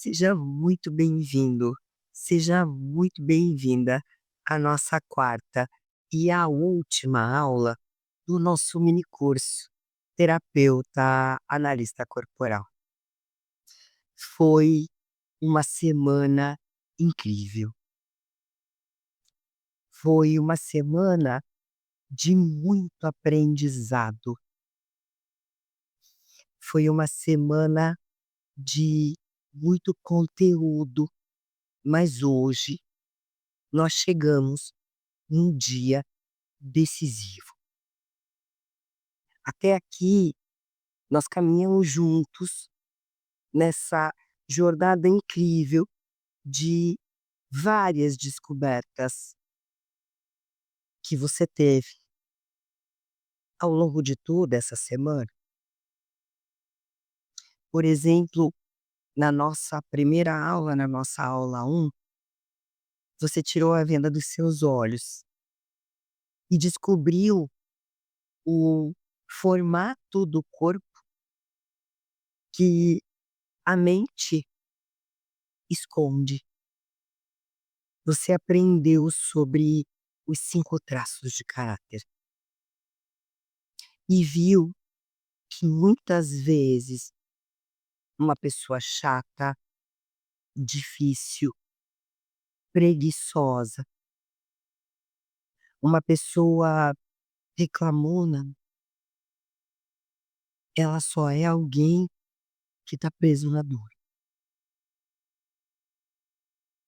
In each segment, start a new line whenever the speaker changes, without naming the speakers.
Seja muito bem-vindo, seja muito bem-vinda à nossa quarta e à última aula do nosso mini curso Terapeuta Analista Corporal. Foi uma semana incrível. Foi uma semana de muito aprendizado. Foi uma semana de muito conteúdo, mas hoje nós chegamos num dia decisivo. Até aqui, nós caminhamos juntos nessa jornada incrível de várias descobertas que você teve ao longo de toda essa semana. Por exemplo, na nossa primeira aula, na nossa aula um, você tirou a venda dos seus olhos e descobriu o formato do corpo que a mente esconde. Você aprendeu sobre os 5 traços de caráter e viu que muitas vezes uma pessoa chata, difícil, preguiçosa, uma pessoa reclamona, ela só é alguém que está preso na dor,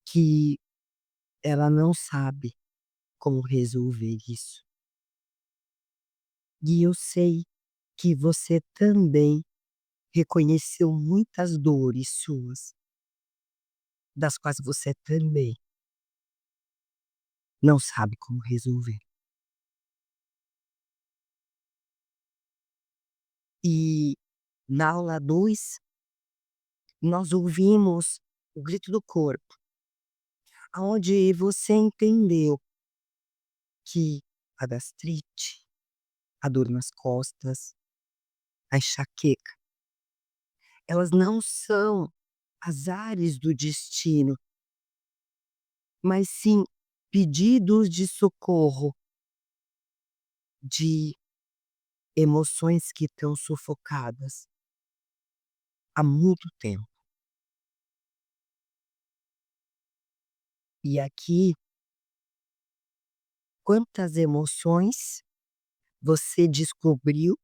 que ela não sabe como resolver isso. E eu sei que você também reconheceu muitas dores suas, das quais você também não sabe como resolver. E na aula 2 nós ouvimos o grito do corpo, aonde você entendeu que a gastrite, a dor nas costas, a enxaqueca, elas não são azares do destino, mas sim pedidos de socorro, de emoções que estão sufocadas há muito tempo. E aqui, quantas emoções você descobriu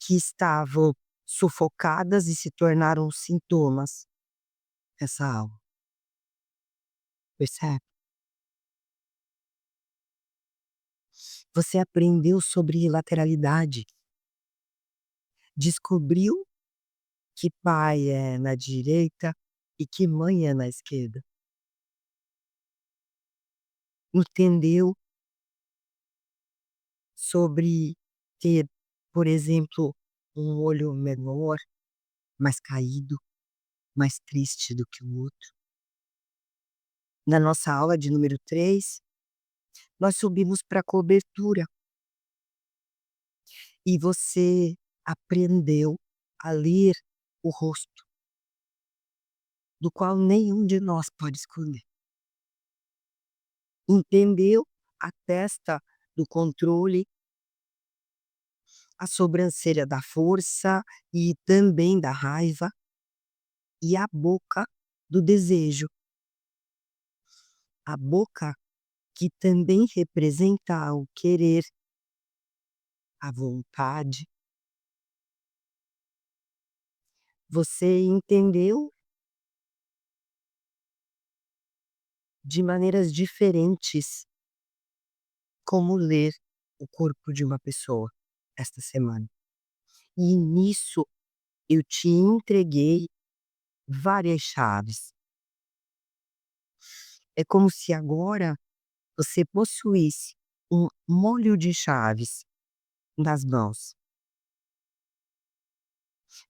que estavam sufocadas e se tornaram sintomas nessa aula, percebe? Você aprendeu sobre lateralidade, descobriu que pai é na direita e que mãe é na esquerda. Entendeu sobre ter, por exemplo, um olho menor, mais caído, mais triste do que o outro. Na nossa aula de número 3, nós subimos para a cobertura e você aprendeu a ler o rosto, do qual nenhum de nós pode esconder. Entendeu a testa do controle, a sobrancelha da força e também da raiva, e a boca do desejo. A boca que também representa o querer, a vontade. Você entendeu de maneiras diferentes como ler o corpo de uma pessoa esta semana. E nisso eu te entreguei várias chaves. É como se agora você possuísse um molho de chaves nas mãos.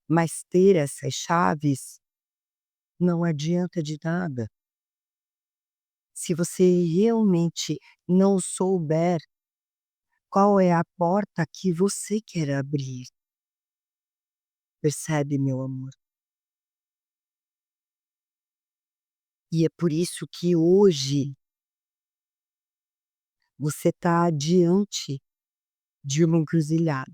Mas ter essas chaves não adianta de nada se você realmente não souber qual é a porta que você quer abrir. Percebe, meu amor? E é por isso que hoje você está diante de uma encruzilhada,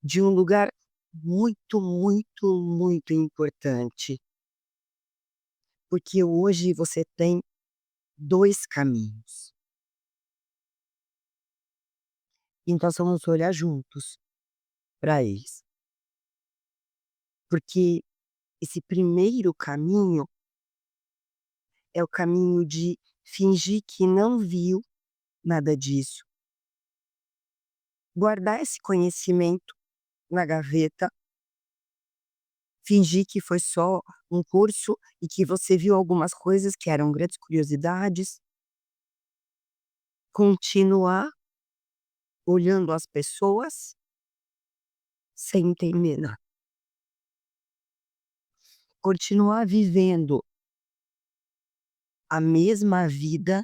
de um lugar muito, muito, muito importante, porque hoje você tem 2 caminhos. Então nós vamos olhar juntos para eles, porque esse primeiro caminho é o caminho de fingir que não viu nada disso, guardar esse conhecimento na gaveta, fingir que foi só um curso e que você viu algumas coisas que eram grandes curiosidades, continuar olhando as pessoas sem entender nada, continuar vivendo a mesma vida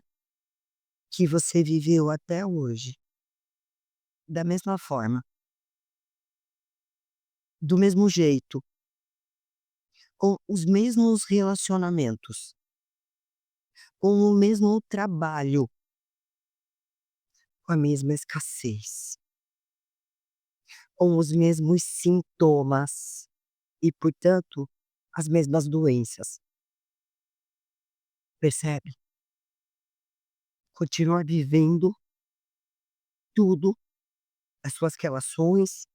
que você viveu até hoje, da mesma forma, do mesmo jeito, com os mesmos relacionamentos, com o mesmo trabalho, com a mesma escassez, com os mesmos sintomas e, portanto, as mesmas doenças. Percebe? Continua vivendo tudo, as suas relações,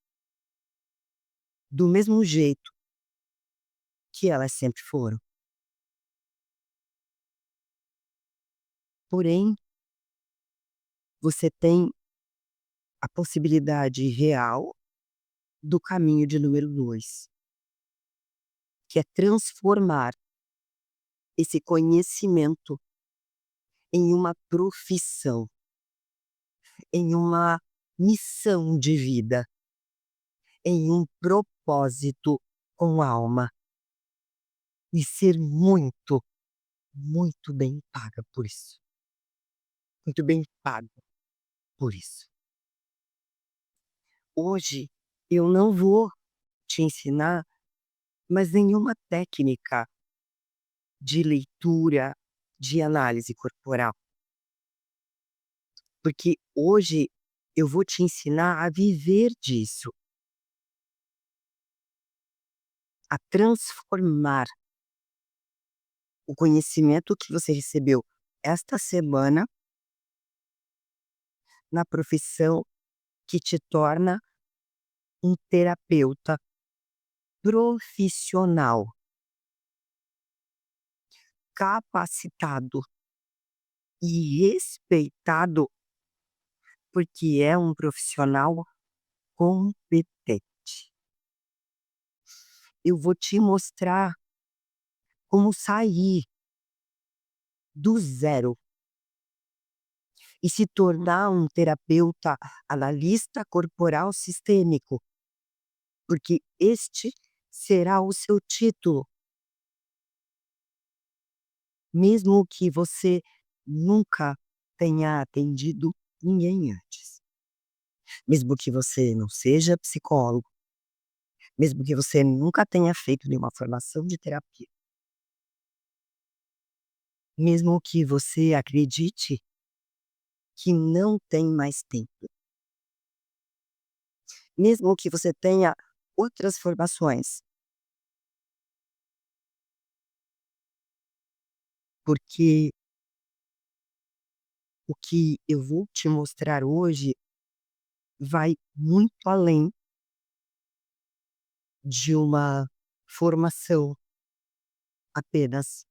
do mesmo jeito que elas sempre foram. Porém, você tem a possibilidade real do caminho de número 2, que é transformar esse conhecimento em uma profissão, em uma missão de vida, em um propósito com alma, e ser muito, muito bem paga por isso. Muito bem pago por isso. Hoje eu não vou te ensinar mais nenhuma técnica de leitura, de análise corporal, porque hoje eu vou te ensinar a viver disso, a transformar o conhecimento que você recebeu esta semana na profissão que te torna um terapeuta profissional, capacitado e respeitado, porque é um profissional competente. Eu vou te mostrar como sair do zero e se tornar um terapeuta analista corporal sistêmico, porque este será o seu título, mesmo que você nunca tenha atendido ninguém antes, mesmo que você não seja psicólogo, mesmo que você nunca tenha feito nenhuma formação de terapia, mesmo que você acredite que não tem mais tempo, mesmo que você tenha outras formações, porque o que eu vou te mostrar hoje vai muito além de uma formação apenas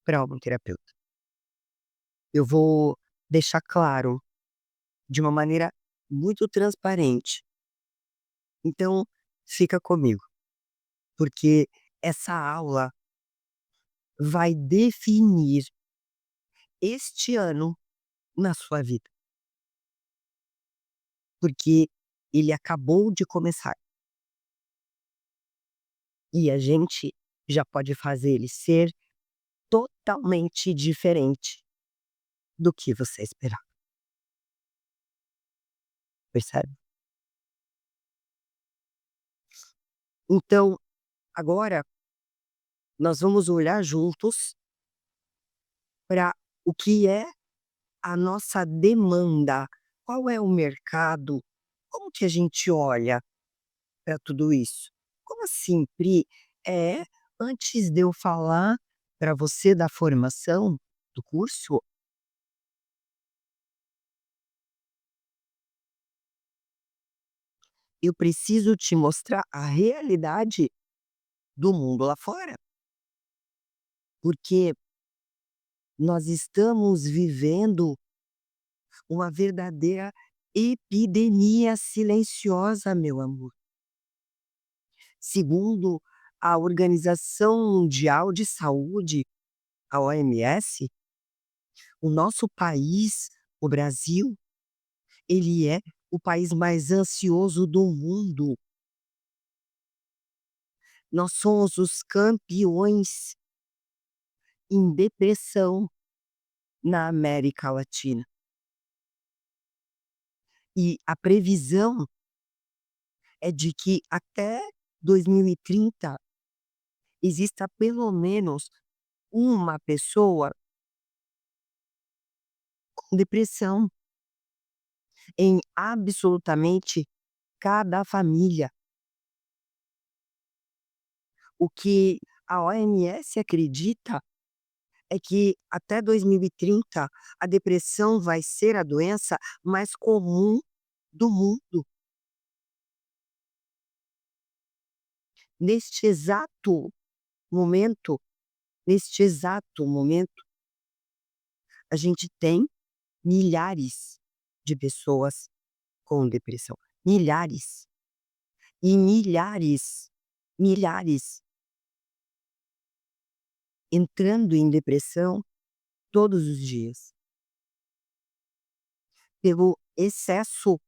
para um terapeuta. Eu vou deixar claro de uma maneira muito transparente. Então, fica comigo, porque essa aula vai definir este ano na sua vida, porque ele acabou de começar e a gente já pode fazer ele ser totalmente diferente do que você esperava, percebe? Então, agora Nós vamos olhar juntos para o que é a nossa demanda, qual é o mercado, como que a gente olha para tudo isso? Como assim, Pri? É, antes de eu falar para você da formação do curso, eu preciso te mostrar a realidade do mundo lá fora, porque nós estamos vivendo uma verdadeira epidemia silenciosa, meu amor. Segundo a Organização Mundial de Saúde, a OMS, o nosso país, o Brasil, ele é o país mais ansioso do mundo. Nós somos os campeões em depressão na América Latina. E a previsão é de que até 2030 exista pelo menos uma pessoa com depressão em absolutamente cada família. O que a OMS acredita é que até 2030 a depressão vai ser a doença mais comum do mundo. Neste exato momento, neste exato momento, a gente tem milhares de pessoas com depressão. Milhares. E milhares, milhares entrando em depressão todos os dias, pelo excesso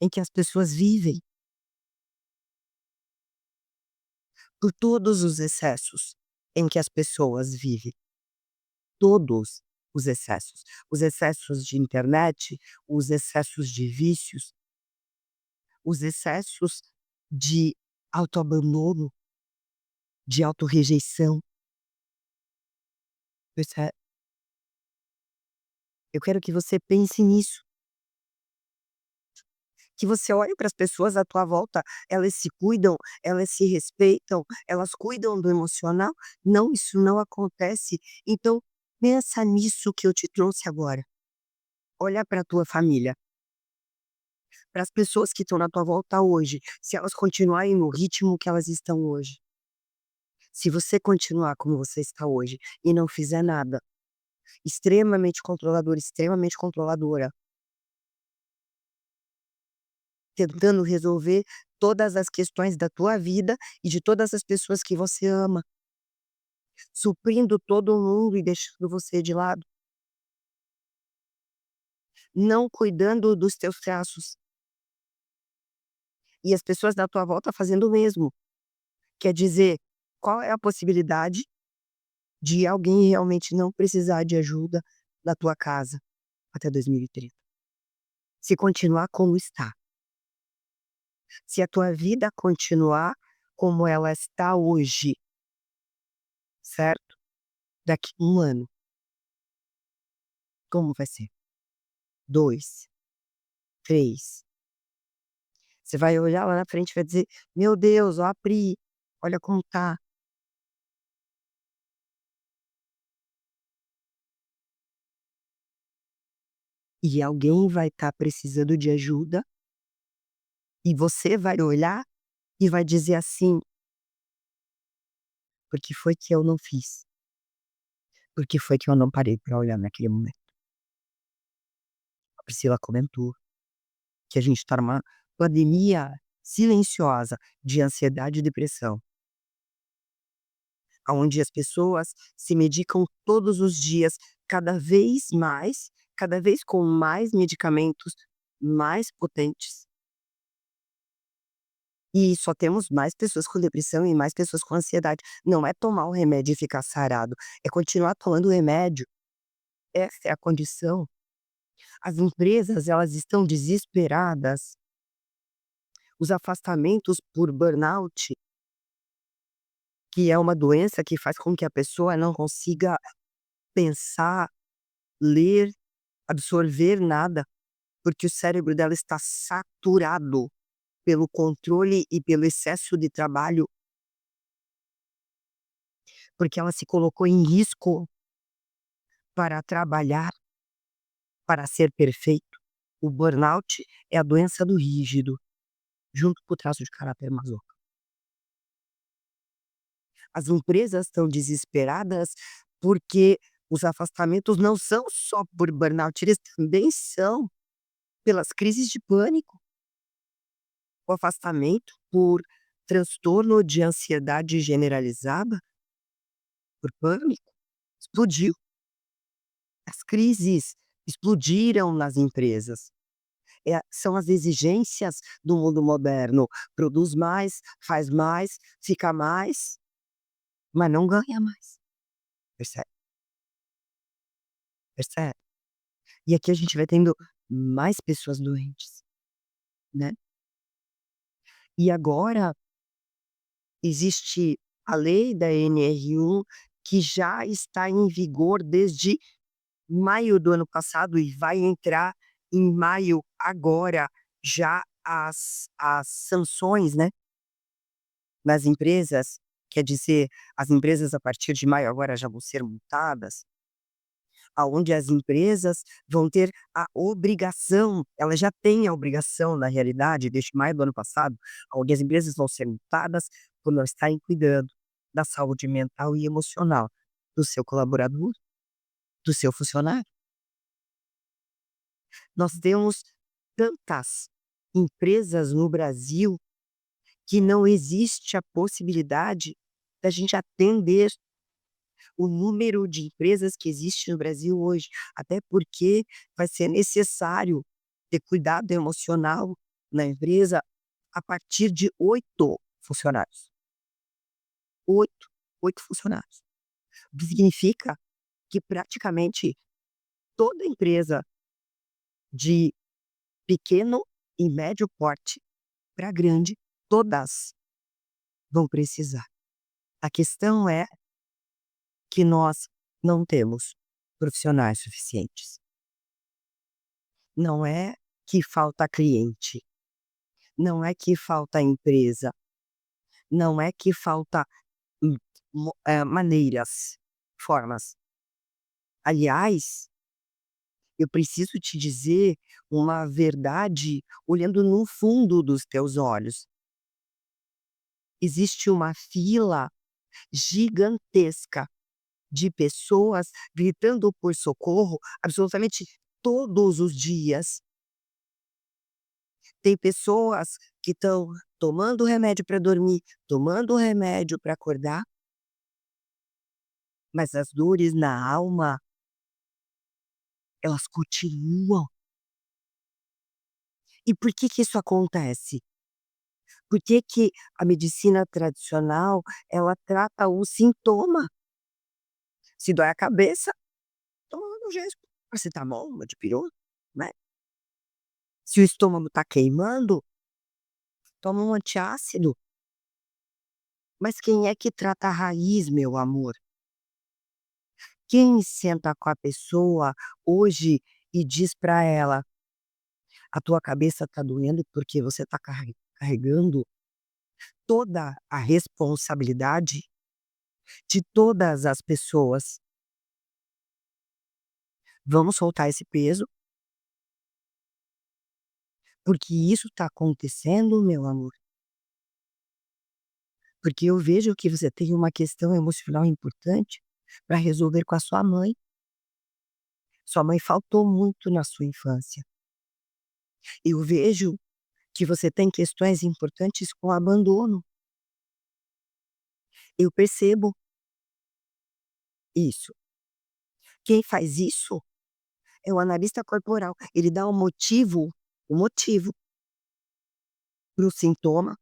em que as pessoas vivem, por todos os excessos em que as pessoas vivem, todos os excessos de internet, os excessos de vícios, os excessos de autoabandono, de autorrejeição. Perce Eu quero que você pense nisso, que você olhe para as pessoas à tua volta, elas se cuidam, elas se respeitam, elas cuidam do emocional. Não, isso não acontece. Então, pensa nisso que eu te trouxe agora. Olha para a tua família, para as pessoas que estão na tua volta hoje, se elas continuarem no ritmo que elas estão hoje. Se você continuar como você está hoje e não fizer nada, extremamente controlador, extremamente controladora, tentando resolver todas as questões da tua vida e de todas as pessoas que você ama, suprindo todo mundo e deixando você de lado, não cuidando dos teus traços, e as pessoas da tua volta fazendo o mesmo. Quer dizer, qual é a possibilidade de alguém realmente não precisar de ajuda na tua casa até 2030? Se continuar como está, se a tua vida continuar como ela está hoje, certo? Daqui 1 ano, como vai ser? 2, 3. Você vai olhar lá na frente e vai dizer: "Meu Deus, ó a Pri, olha como tá". E alguém vai estar precisando de ajuda, e você vai olhar e vai dizer assim: "Por que foi que eu não fiz? Por que foi que eu não parei para olhar naquele momento?". A Priscila comentou que a gente está numa pandemia silenciosa de ansiedade e depressão, aonde as pessoas se medicam todos os dias, cada vez com mais medicamentos mais potentes. E só temos mais pessoas com depressão e mais pessoas com ansiedade. Não é tomar o remédio e ficar sarado, é continuar tomando o remédio. Essa é a condição. As empresas, elas estão desesperadas. Os afastamentos por burnout que é uma doença que faz com que a pessoa não consiga pensar, ler, absorver nada, porque o cérebro dela está saturado pelo controle e pelo excesso de trabalho, porque ela se colocou em risco para trabalhar, para ser perfeito. O burnout é a doença do rígido, junto com o traço de caráter masoca. As empresas estão desesperadas, porque os afastamentos não são só por burnout, eles também são pelas crises de pânico. O afastamento por transtorno de ansiedade generalizada, por pânico, explodiu. As crises explodiram nas empresas. São as exigências do mundo moderno. Produz mais, faz mais, fica mais, mas não ganha mais. Percebe? Percebe? E aqui a gente vai tendo mais pessoas doentes, né. E agora existe a lei da NR1, que já está em vigor desde maio do ano passado e vai entrar em maio agora já as sanções, né, nas empresas, quer dizer, as empresas a partir de maio agora já vão ser multadas, aonde as empresas vão ter a obrigação, elas já têm a obrigação na realidade desde maio do ano passado, onde as empresas vão ser multadas por não estarem cuidando da saúde mental e emocional do seu colaborador, do seu funcionário. Nós temos tantas empresas no Brasil que não existe a possibilidade da gente atender o número de empresas que existe no Brasil hoje, até porque vai ser necessário ter cuidado emocional na empresa a partir de 8 funcionários. 8, 8 funcionários. O que significa que praticamente toda empresa de pequeno e médio porte para grande, todas vão precisar. A questão é que nós não temos profissionais suficientes. Não é que falta cliente, não é que falta empresa, não é que falta hum, maneiras, formas. Aliás, eu preciso te dizer uma verdade olhando no fundo dos teus olhos. Existe uma fila gigantesca de pessoas gritando por socorro absolutamente todos os dias. Tem pessoas que estão tomando remédio para dormir, tomando remédio para acordar, mas as dores na alma, elas continuam. E por que que isso acontece? Por que que a medicina tradicional, ela trata o sintoma? Se dói a cabeça, toma um analgésico, paracetamol, uma dipirona, né. Se o estômago está queimando, toma um antiácido. Mas quem é que trata a raiz, meu amor? Quem senta com a pessoa hoje e diz para ela: "A tua cabeça está doendo porque você está carregando toda a responsabilidade de todas as pessoas. Vamos soltar esse peso, porque isso está acontecendo, meu amor, porque eu vejo que você tem uma questão emocional importante para resolver com a sua mãe. Sua mãe faltou muito na sua infância. Eu vejo que você tem questões importantes com abandono. Eu percebo isso. Quem faz isso é o analista corporal. Ele dá o motivo para o sintoma,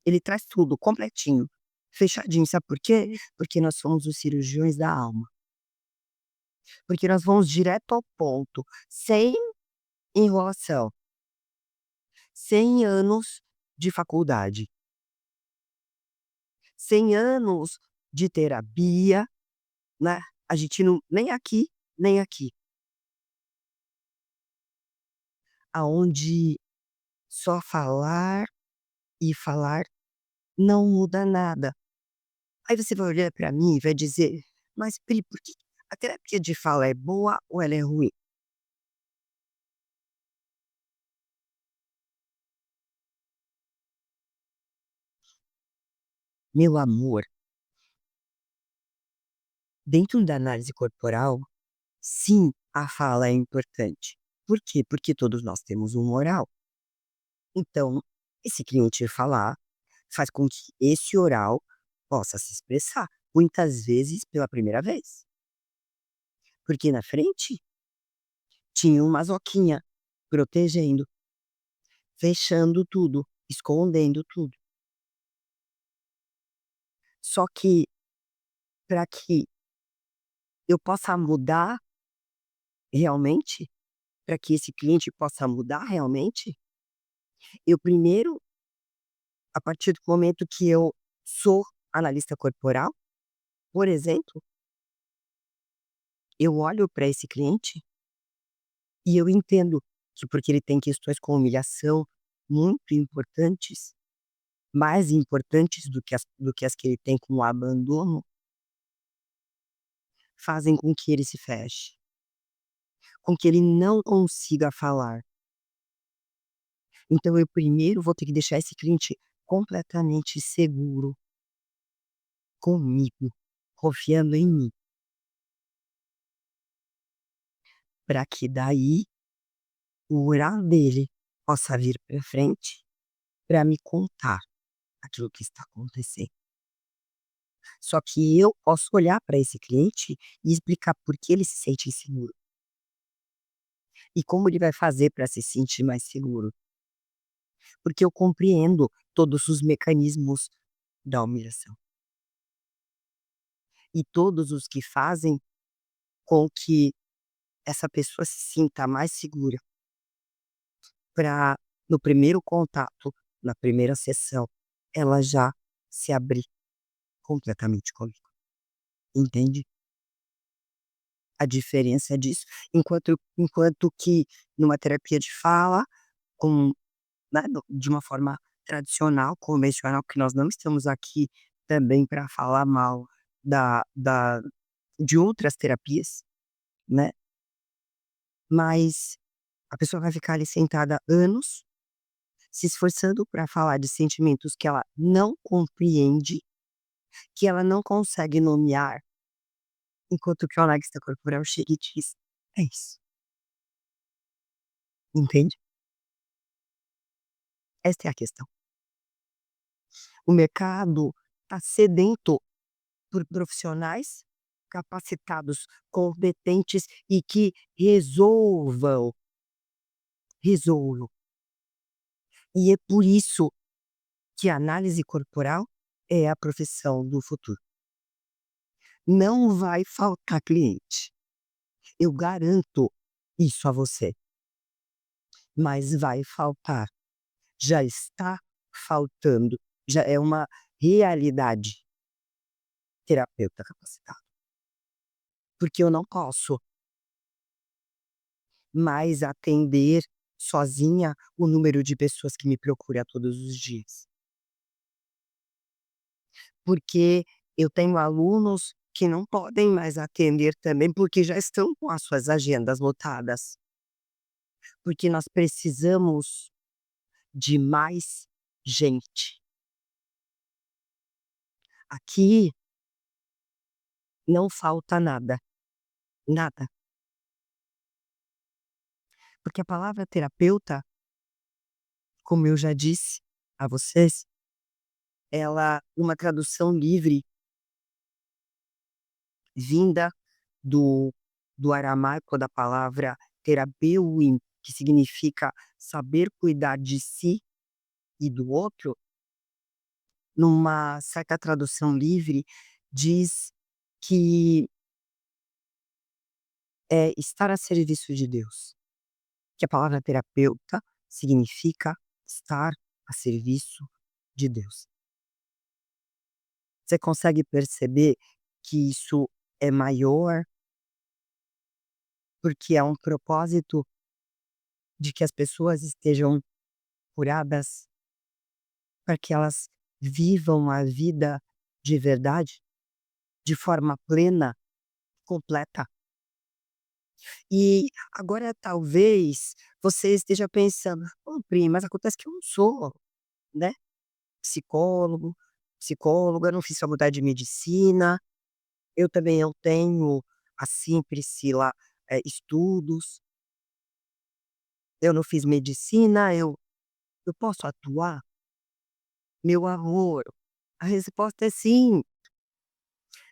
ele traz tudo completinho, fechadinho. Sabe por quê? Porque nós somos os cirurgiões da alma. Porque nós vamos direto ao ponto, sem enrolação, sem anos de faculdade, 100 anos de terapia, né, a gente não nem aqui, nem aqui, aonde só falar e falar não muda nada. Aí você vai olhar para mim e vai dizer: "Mas Pri, por que a terapia de fala é boa ou ela é ruim?". Meu amor, dentro da análise corporal, sim, a fala é importante. Por quê? Porque todos nós temos um oral. Então, esse cliente falar faz com que esse oral possa se expressar, muitas vezes pela primeira vez. Porque na frente tinha uma masoquinha protegendo, fechando tudo, escondendo tudo. Só que para que eu possa mudar realmente, para que esse cliente possa mudar realmente, eu primeiro, a partir do momento que eu sou analista corporal, por exemplo, eu olho para esse cliente e eu entendo que porque ele tem questões com humilhação muito importantes, mais importantes do que as que ele tem com o abandono, fazem com que ele se feche, com que ele não consiga falar. Então eu primeiro vou ter que deixar esse cliente completamente seguro comigo, confiando em mim, para que daí o orar dele possa vir para frente para me contar aquilo que está acontecendo. Só que eu posso olhar para esse cliente e explicar por que ele se sente inseguro e como ele vai fazer para se sentir mais seguro, porque eu compreendo todos os mecanismos da humilhação e todos os que fazem com que essa pessoa se sinta mais segura para, no primeiro contato, na primeira sessão, ela já se abrir completamente comigo, entende? A diferença disso, enquanto que numa terapia de fala, com né, de uma forma tradicional, convencional, que nós não estamos aqui também para falar mal da de outras terapias, né, mas a pessoa vai ficar ali sentada anos, se esforçando para falar de sentimentos que ela não compreende, que ela não consegue nomear, enquanto que o analista corporal chega e diz: "É isso", entende? Esta é a questão. O mercado está sedento por profissionais capacitados, competentes e que resolvam. E é por isso que a análise corporal é a profissão do futuro. Não vai faltar cliente, eu garanto isso a você, mas vai faltar, já está faltando, já é uma realidade, terapeuta capacitado. Porque eu não posso mais atender sozinha o número de pessoas que me procura todos os dias. Porque eu tenho alunos que não podem mais atender também, porque já estão com as suas agendas lotadas, porque nós precisamos de mais gente. Aqui não falta nada, nada, porque a palavra terapeuta, como eu já disse a vocês, ela uma tradução livre vinda do do aramaico da palavra terapeuin, que significa saber cuidar de si e do outro, numa certa tradução livre, diz que é estar a serviço de Deus, que a palavra terapeuta significa estar a serviço de Deus. Você consegue perceber que isso é maior, porque é um propósito de que as pessoas estejam curadas, para que elas vivam a vida de verdade, de forma plena, completa. E agora talvez você esteja pensando: "Ô Pri, mas acontece que eu não sou, né, psicólogo, psicóloga, eu não fiz faculdade de medicina, eu também não tenho, assim, Priscila, estudos, eu não fiz medicina, eu posso atuar?" Meu amor, a resposta é sim.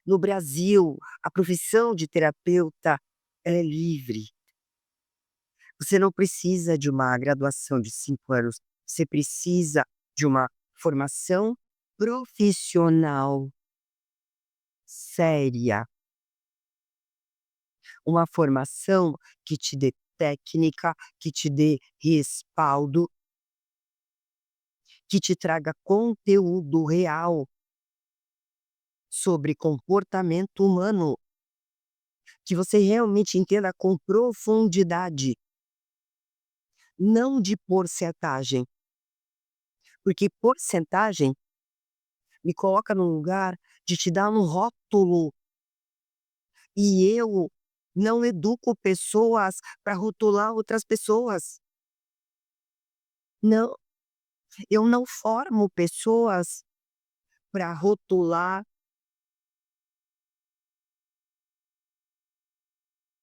No Brasil, a profissão de terapeuta, ela é livre. Você não precisa de uma graduação de 5 anos, você precisa de uma formação profissional séria, uma formação que te dê técnica, que te dê respaldo, que te traga conteúdo real sobre comportamento humano, que você realmente entenda com profundidade, não de porcentagem, porque porcentagem me coloca num lugar de te dar um rótulo, e eu não educo pessoas para rotular outras pessoas. Não, eu não formo pessoas para rotular,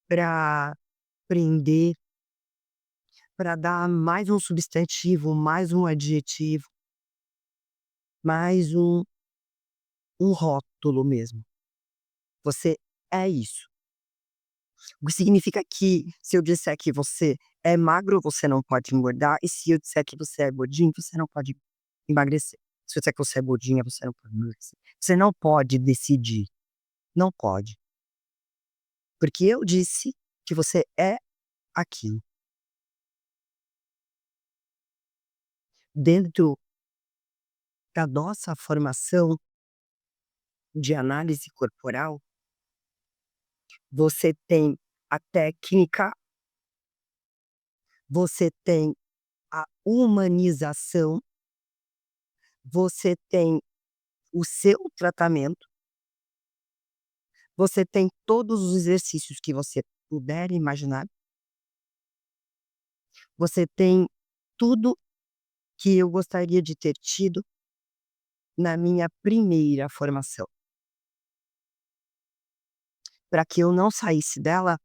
para prender, para dar mais um substantivo, mais um adjetivo, mais um rótulo mesmo. Você é isso. O que significa que se eu disser que você é magro, você não pode engordar, e se eu disser que você é gordinho, você não pode emagrecer. Se eu disser que você é gordinha, você não pode emagrecer. Você não pode decidir, não pode, porque eu disse que você é aquilo. Dentro da nossa formação de análise corporal, você tem a técnica, você tem a humanização, você tem o seu tratamento, você tem todos os exercícios que você puder imaginar, você tem tudo que eu gostaria de ter tido na minha primeira formação, para que eu não saísse dela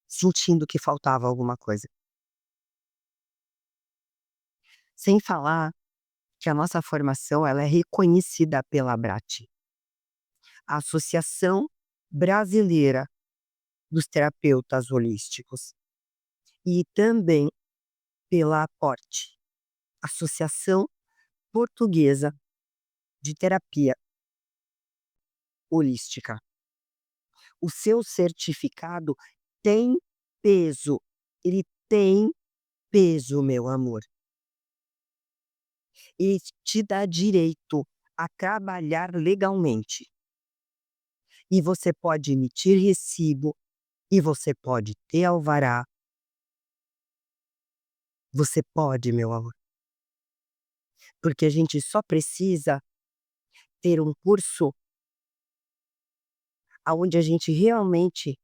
sentindo que faltava alguma coisa. Sem falar que a nossa formação ela é reconhecida pela ABRAT, a Associação Brasileira dos Terapeutas Holísticos, e também pela APORT, Associação Portuguesa de Terapia Holística. O seu certificado tem peso, ele tem peso, meu amor. Ele te dá direito a trabalhar legalmente. E você pode emitir recibo, e você pode ter alvará, você pode, meu amor, porque a gente só precisa ter um curso aonde a gente realmente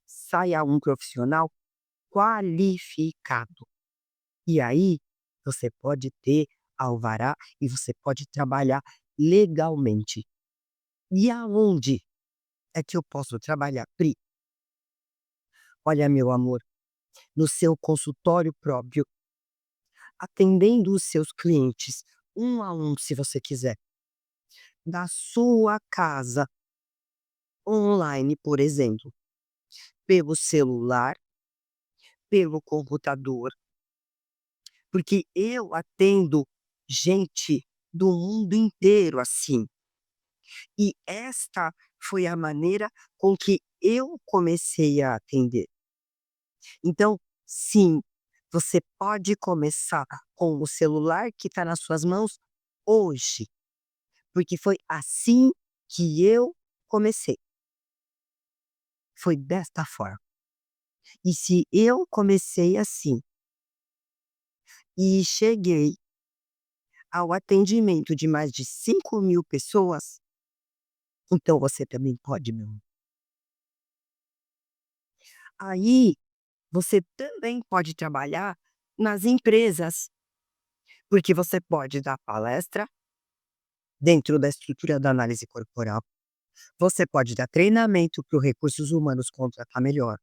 saia um profissional qualificado. E aí, você pode ter alvará e você pode trabalhar legalmente. E aonde é que eu posso trabalhar, Pri? Olha, meu amor, no seu consultório próprio, atendendo os seus clientes, um a um, se você quiser, da sua casa, online, por exemplo, pelo celular, pelo computador, porque eu atendo gente do mundo inteiro assim. E esta foi a maneira com que eu comecei a atender. Então, sim, você pode começar com o celular que está nas suas mãos hoje, porque foi assim que eu comecei, foi desta forma. E se eu comecei assim e cheguei ao atendimento de mais de 5.000 pessoas, então você também pode, meu amor. Aí, você também pode trabalhar nas empresas, porque você pode dar palestra dentro da estrutura da análise corporal, você pode dar treinamento para os recursos humanos contratar melhor,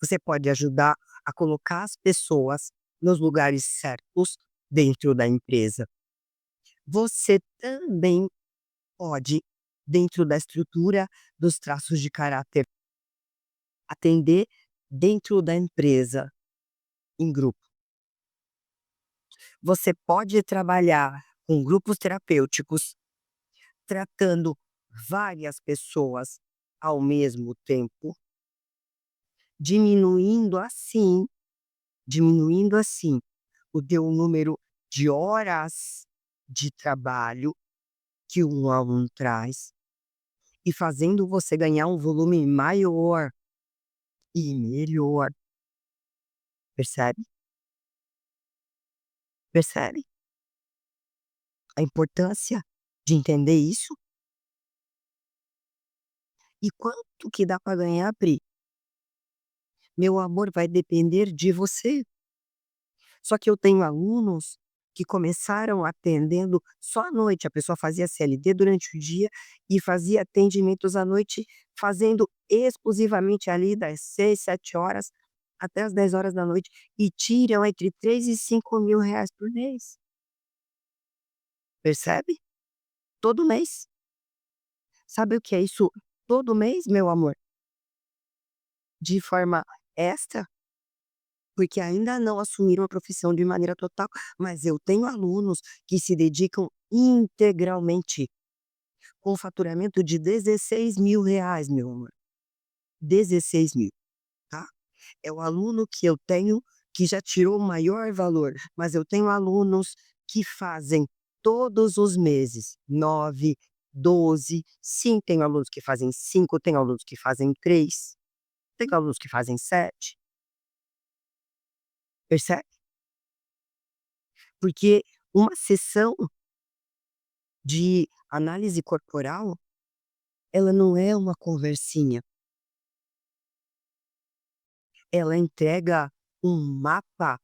você pode ajudar a colocar as pessoas nos lugares certos dentro da empresa. Você também pode, dentro da estrutura dos traços de caráter, atender dentro da empresa, em grupo. Você pode trabalhar com grupos terapêuticos, tratando várias pessoas ao mesmo tempo, diminuindo assim diminuindo assim o teu número de horas de trabalho que um aluno traz e fazendo você ganhar um volume maior e melhor. Percebe? Percebe a importância de entender isso? E quanto que dá para ganhar, Pri? Meu amor, vai depender de você. Só que eu tenho alunos que começaram atendendo só à noite, a pessoa fazia CLT durante o dia e fazia atendimentos à noite, fazendo exclusivamente ali das 6, 7 horas até as 10 horas da noite e tiram entre 3 e 5.000 reais por mês. Percebe? Todo mês. Sabe o que é isso todo mês, meu amor? De forma extra, porque ainda não assumiram a profissão de maneira total, mas eu tenho alunos que se dedicam integralmente, com faturamento de 16.000 reais, meu amor. 16.000, tá? É o aluno que eu tenho que já tirou o maior valor, mas eu tenho alunos que fazem todos os meses 9, 12, sim, tenho alunos que fazem 5, tenho alunos que fazem 3, tenho alunos que fazem 7. Percebe? Porque uma sessão de análise corporal, ela não é uma conversinha, ela entrega um mapa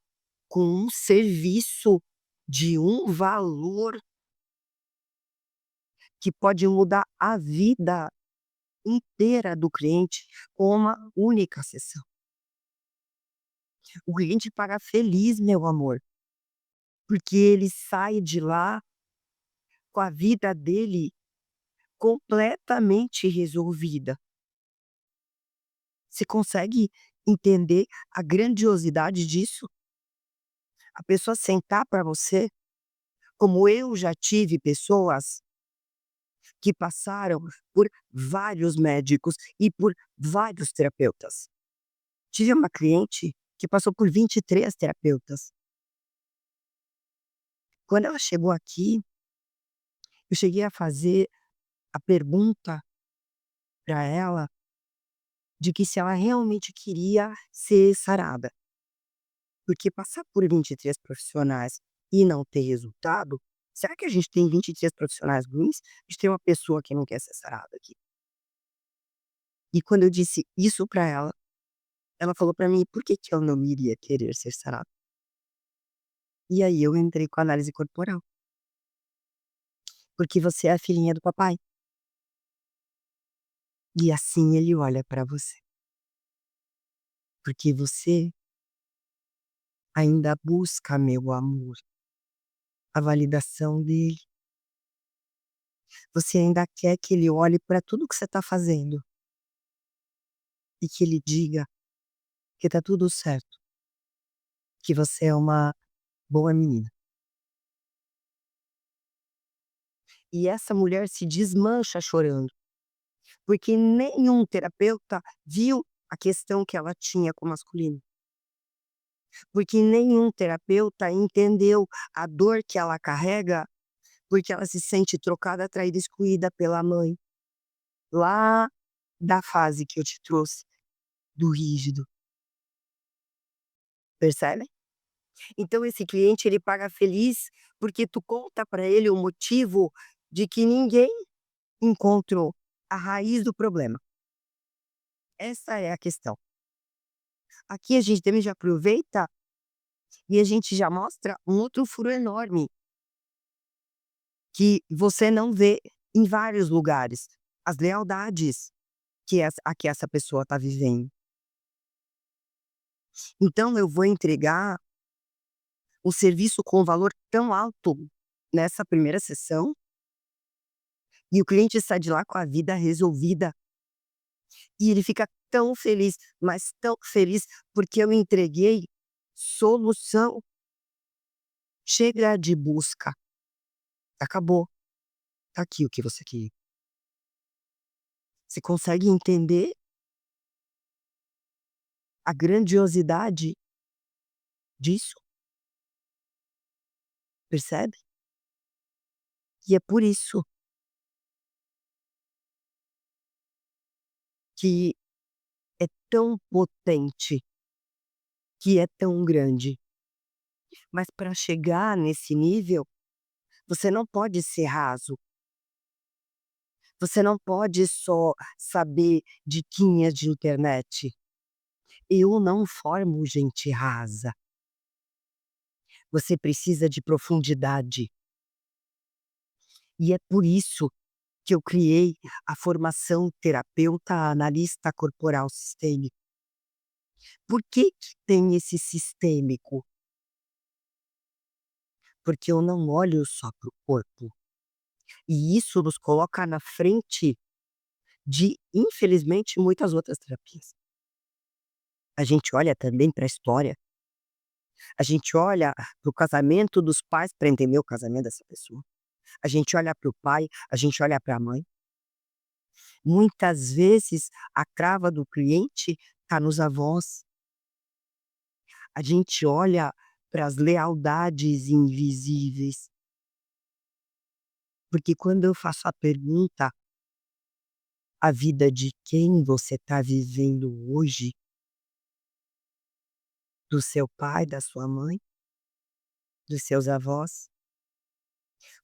com um serviço de um valor que pode mudar a vida inteira do cliente com uma única sessão. O cliente paga feliz, meu amor, porque ele sai de lá com a vida dele completamente resolvida. Você consegue entender a grandiosidade disso? A pessoa sentar para você, como eu já tive pessoas que passaram por vários médicos e por vários terapeutas. Tive uma cliente que passou por 23 terapeutas. Quando ela chegou aqui, eu cheguei a fazer a pergunta para ela de que se ela realmente queria ser sarada. Porque passar por 23 profissionais e não ter resultado, será que a gente tem 23 profissionais ruins? A gente tem uma pessoa que não quer ser sarada aqui. E quando eu disse isso para ela falou para mim: "Por que que eu não iria querer ser sarada?". E aí eu entrei com a análise corporal. Porque você é a filhinha do papai. E assim ele olha para você. Porque você ainda busca, meu amor, a validação dele. Você ainda quer que ele olhe para tudo que você está fazendo e que ele diga que tá tudo certo, que você é uma boa menina. E essa mulher se desmancha chorando, porque nenhum terapeuta viu a questão que ela tinha com o masculino. Porque nenhum terapeuta entendeu a dor que ela carrega, porque ela se sente trocada, traída, excluída pela mãe, lá da fase que eu te trouxe, do rígido, percebe? Então esse cliente ele paga feliz, porque tu conta para ele o motivo de que ninguém encontrou a raiz do problema. Essa é a questão. Aqui a gente também já aproveita e a gente já mostra um outro furo enorme, que você não vê em vários lugares, as lealdades que essa pessoa está vivendo. Então eu vou entregar um serviço com valor tão alto nessa primeira sessão, e o cliente sai de lá com a vida resolvida, e ele fica tão feliz, mas tão feliz, porque eu entreguei solução. Chega de busca, acabou, tá aqui o que você queria. Você consegue entender a grandiosidade disso? Percebe? E é por isso que é tão potente, que é tão grande. Mas para chegar nesse nível, você não pode ser raso, você não pode só saber diquinhas de internet. Eu não formo gente rasa, você precisa de profundidade. E é por isso que eu criei a formação terapeuta analista corporal sistêmico. Por que tem esse sistêmico? Porque eu não olho só para o corpo. E isso nos coloca na frente de, infelizmente, muitas outras terapias. A gente olha também para a história, a gente olha para o casamento dos pais para entender o casamento dessa pessoa. A gente olha para o pai, a gente olha para a mãe. Muitas vezes a trava do cliente está nos avós. A gente olha para as lealdades invisíveis. Porque quando eu faço a pergunta, a vida de quem você está vivendo hoje, do seu pai, da sua mãe, dos seus avós,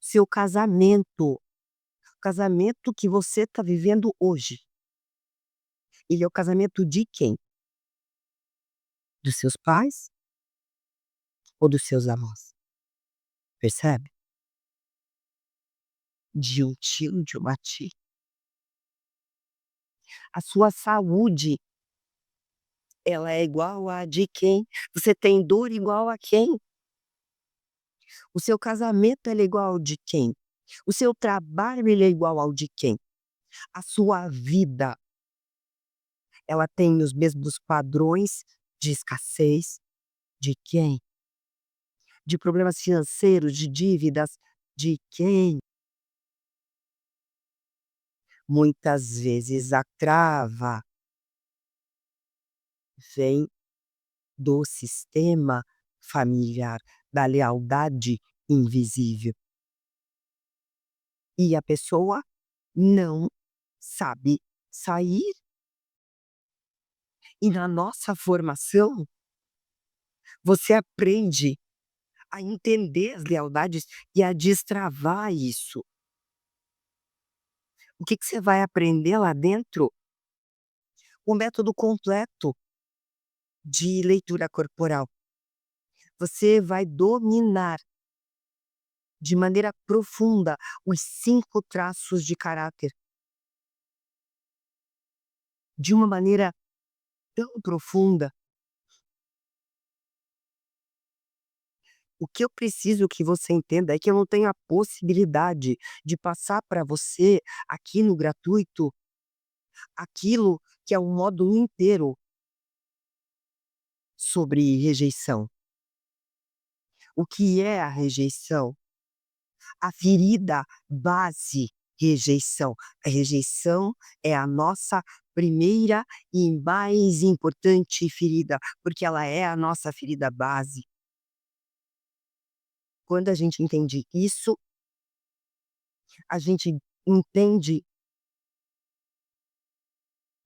seu casamento, o casamento que você está vivendo hoje, ele é o casamento de quem? Dos seus pais ou dos seus avós? Percebe? De um tio, de uma tia. A sua saúde, ela é igual a de quem? Você tem dor igual a quem? O seu casamento, ele é igual ao de quem? O seu trabalho, ele é igual ao de quem? A sua vida, ela tem os mesmos padrões de escassez de quem? De problemas financeiros, de dívidas de quem? Muitas vezes a trava vem do sistema familiar, da lealdade invisível. E a pessoa não sabe sair. E na nossa formação, você aprende a entender as lealdades e a destravar isso. O que você vai aprender lá dentro? O método completo de leitura corporal. Você vai dominar de maneira profunda os 5 traços de caráter. De uma maneira tão profunda. O que eu preciso que você entenda é que eu não tenho a possibilidade de passar para você, aqui no gratuito, aquilo que é um módulo inteiro sobre rejeição. O que é a rejeição? A ferida base rejeição. A rejeição é a nossa primeira e mais importante ferida, porque ela é a nossa ferida base. Quando a gente entende isso, A gente entende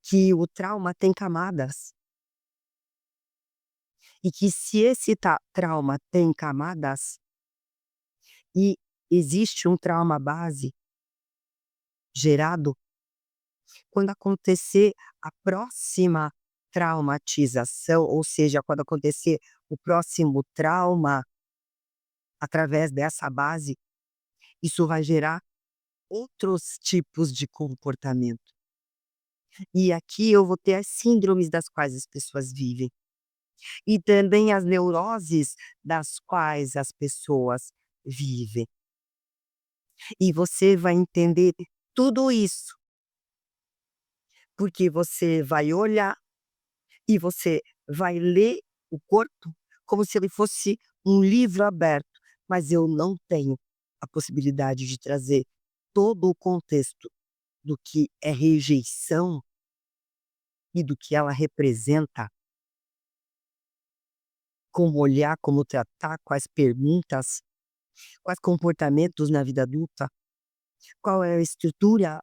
que o trauma tem camadas, e que se esse trauma tem camadas, e existe um trauma base gerado, quando acontecer a próxima traumatização, ou seja, quando acontecer o próximo trauma através dessa base, isso vai gerar outros tipos de comportamento. E aqui eu vou ter as síndromes das quais as pessoas vivem, e também as neuroses das quais as pessoas vivem. E você vai entender tudo isso, porque você vai olhar e você vai ler o corpo como se ele fosse um livro aberto, mas eu não tenho a possibilidade de trazer todo o contexto do que é rejeição e do que ela representa, como olhar, como tratar, quais perguntas, quais comportamentos na vida adulta, qual é a estrutura,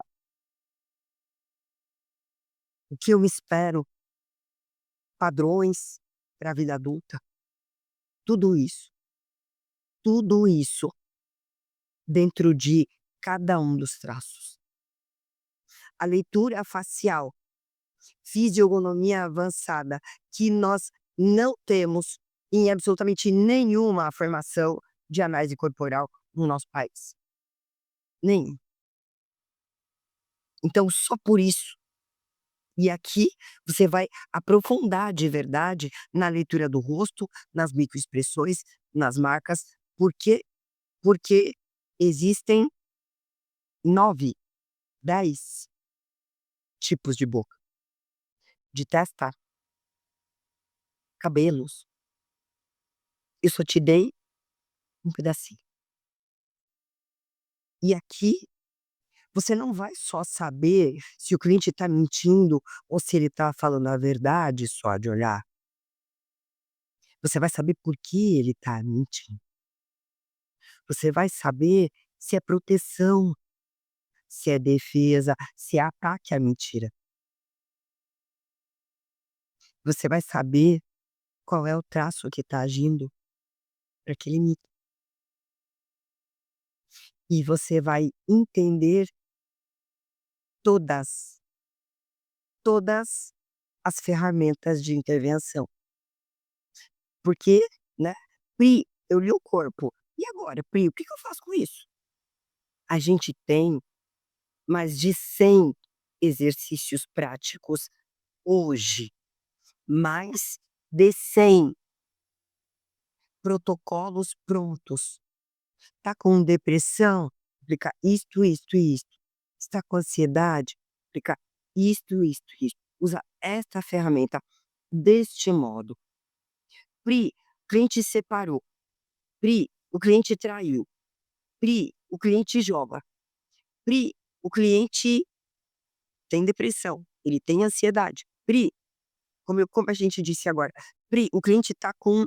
o que eu espero, padrões para a vida adulta, tudo tudo isso dentro de cada um dos traços. A leitura facial, fisionomia avançada, que nós não temos em absolutamente nenhuma formação de análise corporal no nosso país, nenhum. Então só por isso, e aqui você vai aprofundar de verdade na leitura do rosto, nas microexpressões, nas marcas, porque existem 9, 10 tipos de boca, de testa, cabelos. Eu só te dei um pedacinho. E aqui você não vai só saber se o cliente está mentindo ou se ele está falando a verdade só de olhar. Você vai saber por que ele está mentindo. Você vai saber se é proteção, se é defesa, se é ataque à mentira. Você vai saber qual é o traço que está agindo para aquele mito. E você vai entender todas, todas as ferramentas de intervenção. Porque, né, "Pri, eu li o corpo. E agora, Pri, o que que eu faço com isso?" A gente tem mais de 100 exercícios práticos hoje, mais de 100 protocolos prontos. Tá com depressão? Aplica isto, isto e isto. Está com ansiedade? Aplica isto, isto, isto. Usa esta ferramenta deste modo. Pri, o cliente separou. Pri, o cliente traiu. Pri, o cliente joga. Pri, o cliente tem depressão, ele tem ansiedade. Pri, como a gente disse agora, Pri, o cliente está com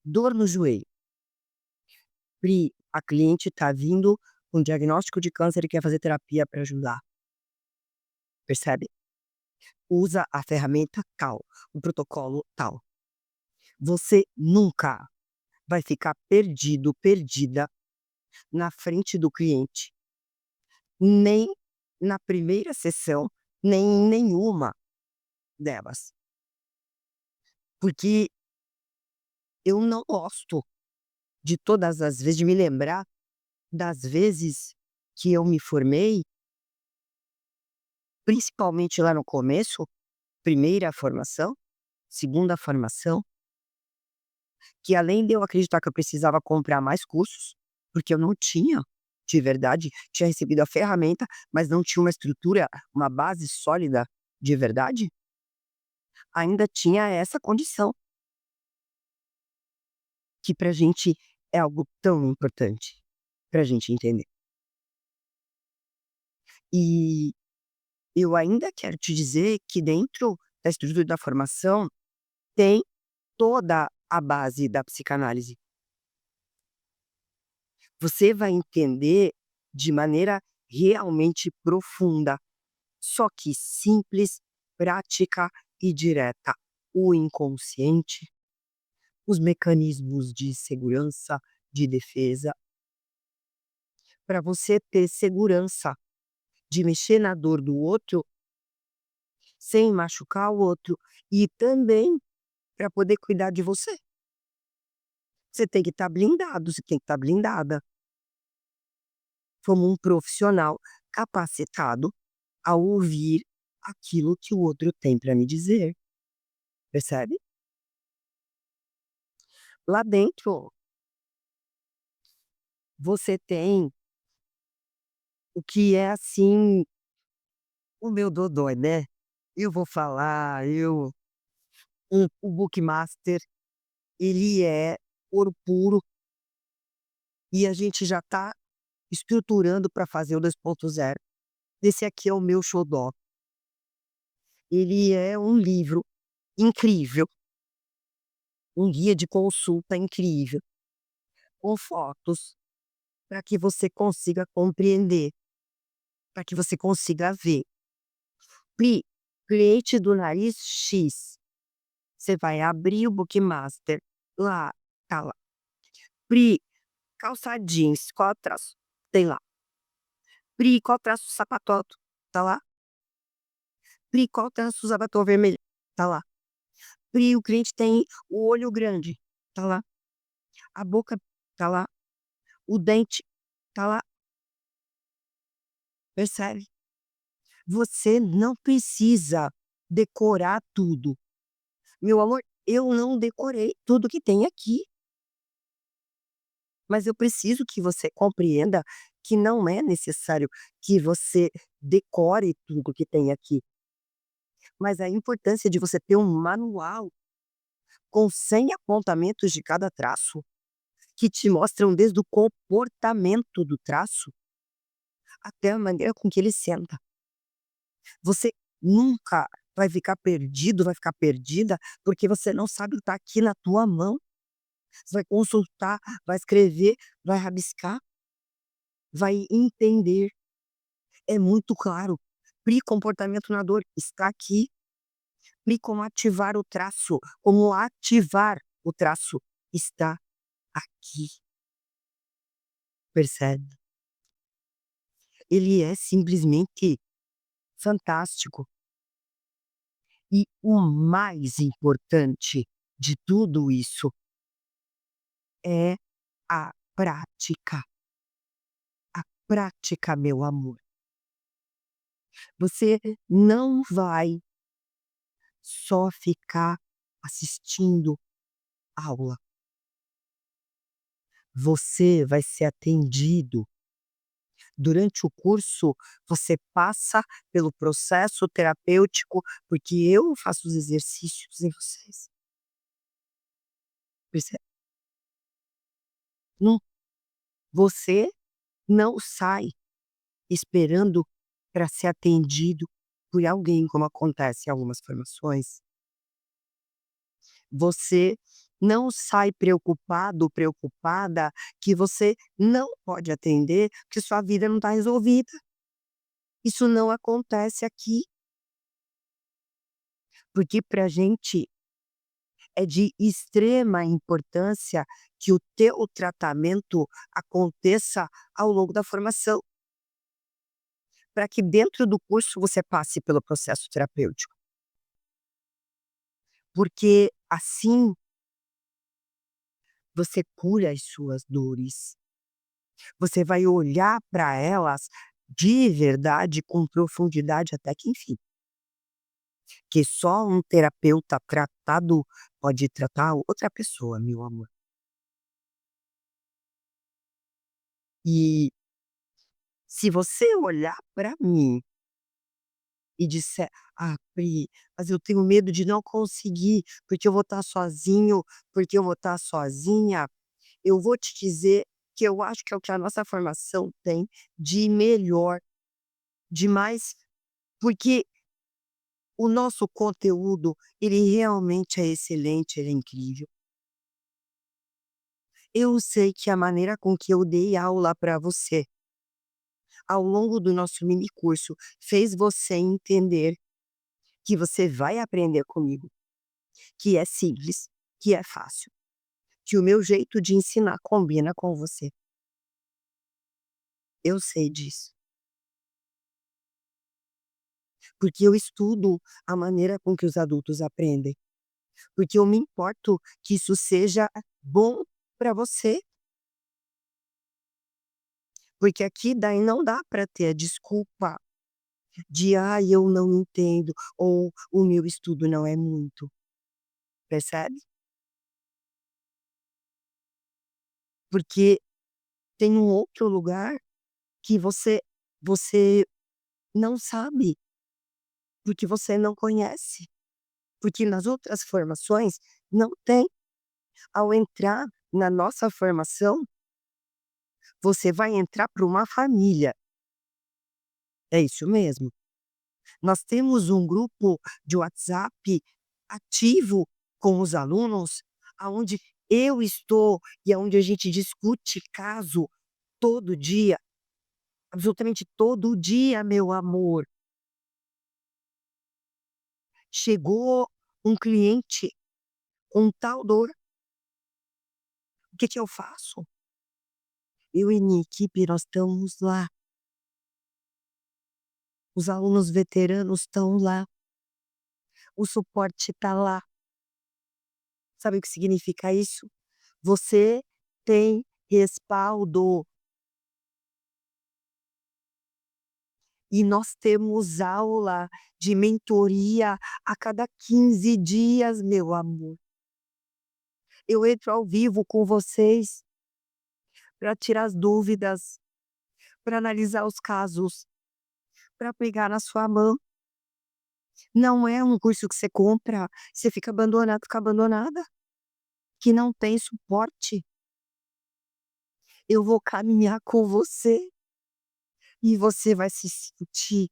dor no joelho. Pri, a cliente está vindo com diagnóstico de câncer e quer fazer terapia para ajudar. Percebe? Usa a ferramenta tal, o protocolo tal. Você nunca vai ficar perdido, perdida na frente do cliente, nem na primeira sessão, nem em nenhuma delas. Porque eu não gosto de todas as vezes de me lembrar das vezes que eu me formei, principalmente lá no começo, primeira formação, segunda formação, que além de eu acreditar que eu precisava comprar mais cursos, porque eu não tinha, de verdade, tinha recebido a ferramenta, mas não tinha uma estrutura, uma base sólida de verdade, ainda tinha essa condição, que pra gente é algo tão importante, pra gente entender. E eu ainda quero te dizer que dentro da estrutura da formação tem toda a base da psicanálise. Você vai entender de maneira realmente profunda, só que simples, prática e direta. O inconsciente, os mecanismos de segurança, de defesa, para você ter segurança de mexer na dor do outro sem machucar o outro e também para poder cuidar de você. Você tem que estar blindado, você tem que estar blindada como um profissional capacitado a ouvir aquilo que o outro tem para me dizer, percebe? Lá dentro você tem o que é, assim, o meu dodói, né. Eu vou falar, o Bookmaster, ele é ouro puro e a gente já está estruturando para fazer o 2.0. Esse aqui é o meu xodó. Ele é um livro incrível, um guia de consulta incrível, com fotos, para que você consiga compreender, para que você consiga ver. Pri, cliente do nariz X, você vai abrir o Bookmaster, lá, tá lá. Pri, calça jeans, qual traço? Tem lá. Pri, qual traço do sapato alto? Tá lá. Pri, qual traço do sapato vermelho? Tá lá. Pri, o cliente tem o olho grande, tá lá. A boca, tá lá. O dente, tá lá. Percebe? Você não precisa decorar tudo. Meu amor, eu não decorei tudo que tem aqui, mas eu preciso que você compreenda que não é necessário que você decore tudo que tem aqui, mas a importância de você ter um manual com 100 apontamentos de cada traço, que te mostram desde o comportamento do traço até a maneira com que ele senta. Você nunca vai ficar perdido, vai ficar perdida, porque você não sabe o que está aqui na tua mão. Você vai consultar, vai escrever, vai rabiscar, vai entender. É muito claro. Pri, comportamento na dor, está aqui. Pri, como ativar o traço, como ativar o traço, está aqui. Percebe? Ele é simplesmente fantástico. E o mais importante de tudo isso é a prática. A prática, meu amor. Você não vai só ficar assistindo aula. Você vai ser atendido. Durante o curso, você passa pelo processo terapêutico, porque eu faço os exercícios em vocês. Perce Não, você não sai esperando para ser atendido por alguém, como acontece em algumas formações. Você não sai preocupado, preocupada que você não pode atender, que sua vida não está resolvida. Isso não acontece aqui, porque para a gente é de extrema importância que o teu tratamento aconteça ao longo da formação, para que dentro do curso você passe pelo processo terapêutico, porque assim você cura as suas dores. Você vai olhar para elas de verdade, com profundidade, até que enfim. Que só um terapeuta tratado pode tratar outra pessoa, meu amor. E se você olhar para mim e disser: "Ah, Pri, mas eu tenho medo de não conseguir, porque eu vou estar sozinho, porque eu vou estar sozinha", eu vou te dizer que eu acho que é o que a nossa formação tem de melhor, de mais, porque o nosso conteúdo, ele realmente é excelente, ele é incrível. Eu sei que a maneira com que eu dei aula para você ao longo do nosso mini curso, fez você entender que você vai aprender comigo, que é simples, que é fácil, que o meu jeito de ensinar combina com você. Eu sei disso, porque eu estudo a maneira com que os adultos aprendem, porque eu me importo que isso seja bom para você, porque aqui daí não dá para ter a desculpa de: "Ai, eu não entendo", ou "O meu estudo não é muito", percebe? Porque tem um outro lugar que você não sabe, porque você não conhece, porque nas outras formações não tem. Ao entrar na nossa formação, você vai entrar para uma família. É isso mesmo. Nós temos um grupo de WhatsApp ativo com os alunos, aonde eu estou e aonde a gente discute caso todo dia, absolutamente todo dia, meu amor. Chegou um cliente com tal dor, o que que eu faço? Eu e minha equipe, nós estamos lá, os alunos veteranos estão lá, o suporte está lá. Sabe o que significa isso? Você tem respaldo. E nós temos aula de mentoria a cada 15 dias, meu amor. Eu entro ao vivo com vocês para tirar as dúvidas, para analisar os casos, para pegar na sua mão. Não é um curso que você compra, você fica abandonada, que não tem suporte. Eu vou caminhar com você e você vai se sentir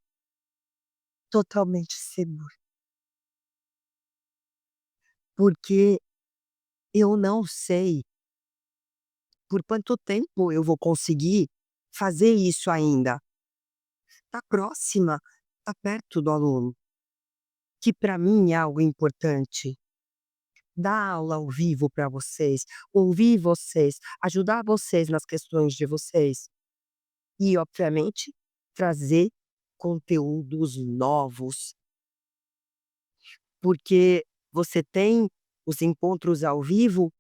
totalmente segura, porque eu não sei por quanto tempo eu vou conseguir fazer isso ainda. Tá próxima, tá perto do aluno, que para mim é algo importante. Dar aula ao vivo para vocês, ouvir vocês, ajudar vocês nas questões de vocês e, obviamente, trazer conteúdos novos, porque você tem os encontros ao vivo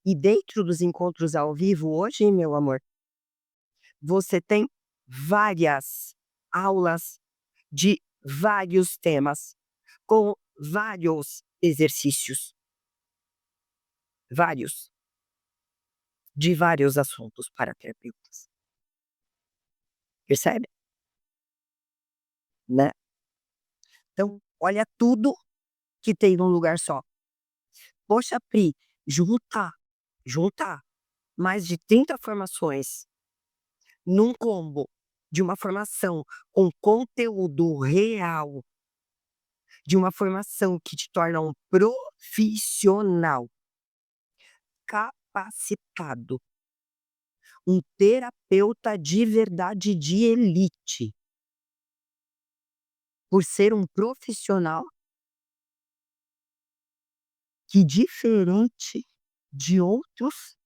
e dentro dos encontros ao vivo hoje, meu amor, você tem várias aulas de vários temas, com vários exercícios, vários, de vários assuntos para terapeutas, percebe? Né. Então, olha tudo que tem num lugar só. Poxa, Pri, junta mais de 30 formações num combo de uma formação com conteúdo real, de uma formação que te torna um profissional capacitado, um terapeuta de verdade de elite, por ser um profissional que, diferente de outros,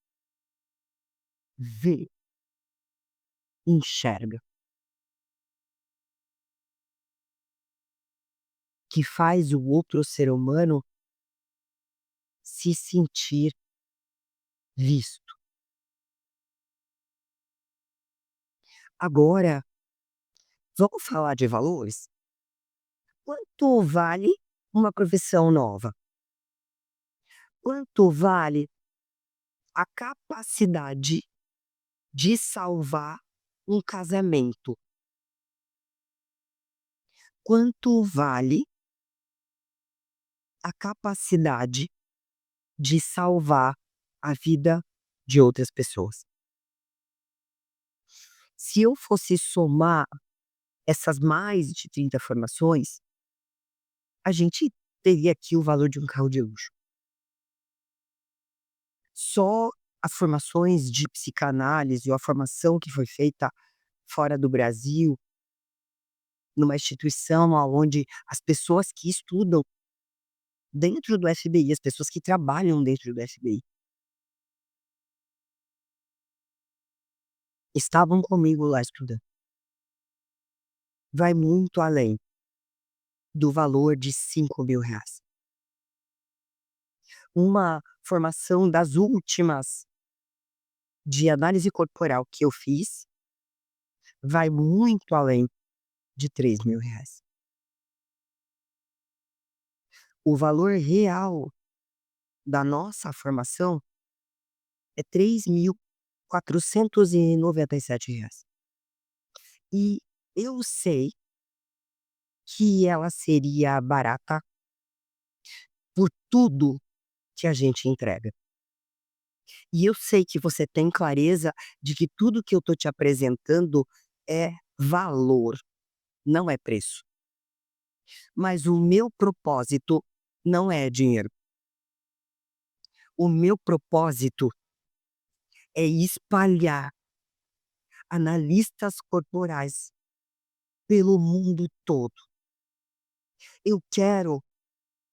vê, enxerga, que faz o outro ser humano se sentir visto. Agora, vamos falar de valores? Quanto vale uma profissão nova? Quanto vale a capacidade de salvar um casamento? Quanto vale a capacidade de salvar a vida de outras pessoas? Se eu fosse somar essas mais de 30 formações, a gente teria aqui o valor de um carro de luxo. Só as formações de psicanálise ou a formação que foi feita fora do Brasil, numa instituição aonde as pessoas que estudam dentro do FBI, as pessoas que trabalham dentro do FBI, estavam comigo lá estudando. Vai muito além do valor de R$ 5.000. Uma formação das últimas de análise corporal que eu fiz, vai muito além de R$ 3.000. O valor real da nossa formação é R$ 3.497. E eu sei que ela seria barata por tudo que a gente entrega. E eu sei que você tem clareza de que tudo que eu estou te apresentando é valor, não é preço. Mas o meu propósito não é dinheiro. O meu propósito é espalhar analistas corporais pelo mundo todo. Eu quero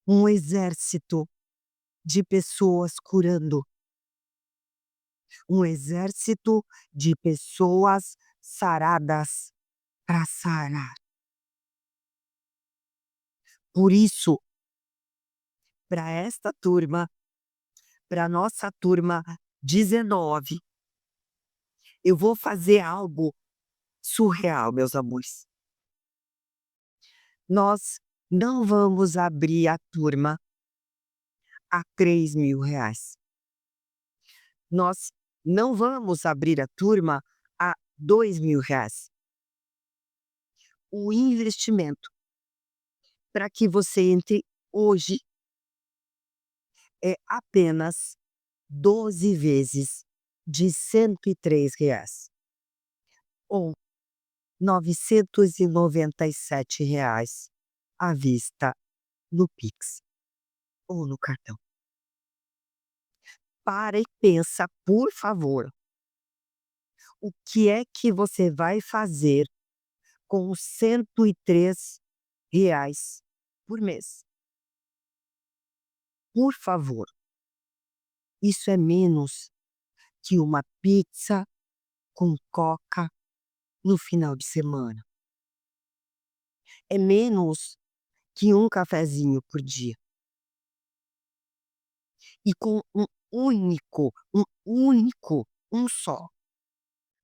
um exército de pessoas curando, um exército de pessoas saradas para sarar. Por isso, para esta turma, para nossa turma 19, eu vou fazer algo surreal, meus amores. Nós não vamos abrir a turma a R$ 3.000. Nós não vamos abrir a turma a R$ 2.000. O investimento para que você entre hoje é apenas 12 vezes de R$ 103, ou R$ 997 à vista no Pix ou no cartão. Para e pensa, por favor, o que é que você vai fazer com os R$ 103 por mês? Por favor, isso é menos que uma pizza com coca no final de semana. É menos que um cafezinho por dia. E com um só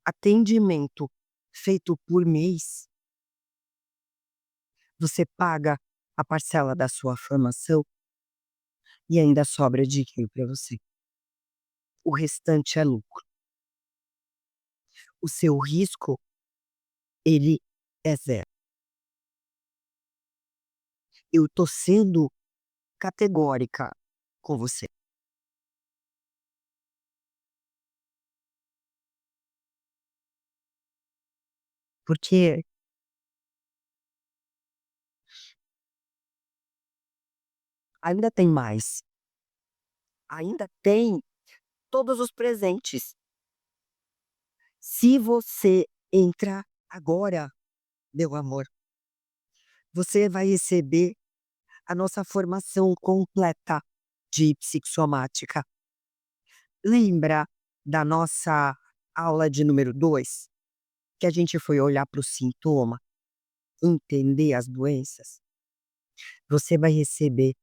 atendimento feito por mês, você paga a parcela da sua formação e ainda sobra dinheiro para você. O restante é lucro. O seu risco, ele é zero. Eu tô sendo categórica com você. Porque ainda tem mais. Ainda tem todos os presentes. Se você entrar agora, meu amor, você vai receber a nossa formação completa de psicossomática. Lembra da nossa aula de número 2, que a gente foi olhar para o sintoma, entender as doenças? Você vai receber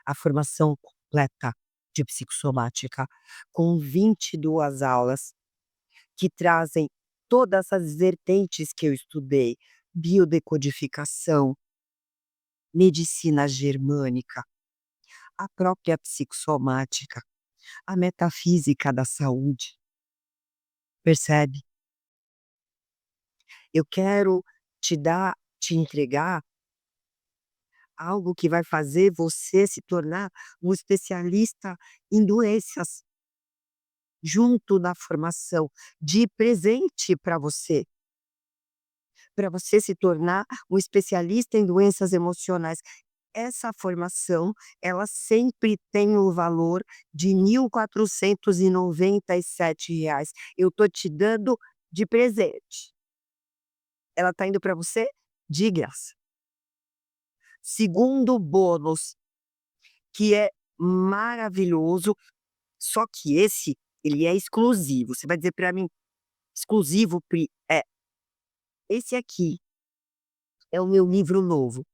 a formação completa de psicossomática com 22 aulas que trazem todas as vertentes que eu estudei: biodecodificação, medicina germânica, a própria psicossomática, a metafísica da saúde. Percebe? Eu quero te entregar algo que vai fazer você se tornar um especialista em doenças, junto da formação, de presente para você se tornar um especialista em doenças emocionais. Essa formação, ela sempre tem o valor de R$ 1.497. Eu tô te dando de presente. ela tá indo para você de graça. Segundo bônus, que é maravilhoso, só que esse, ele é exclusivo. Você vai dizer para mim: "Exclusivo, Pri". É, esse aqui é o meu livro novo.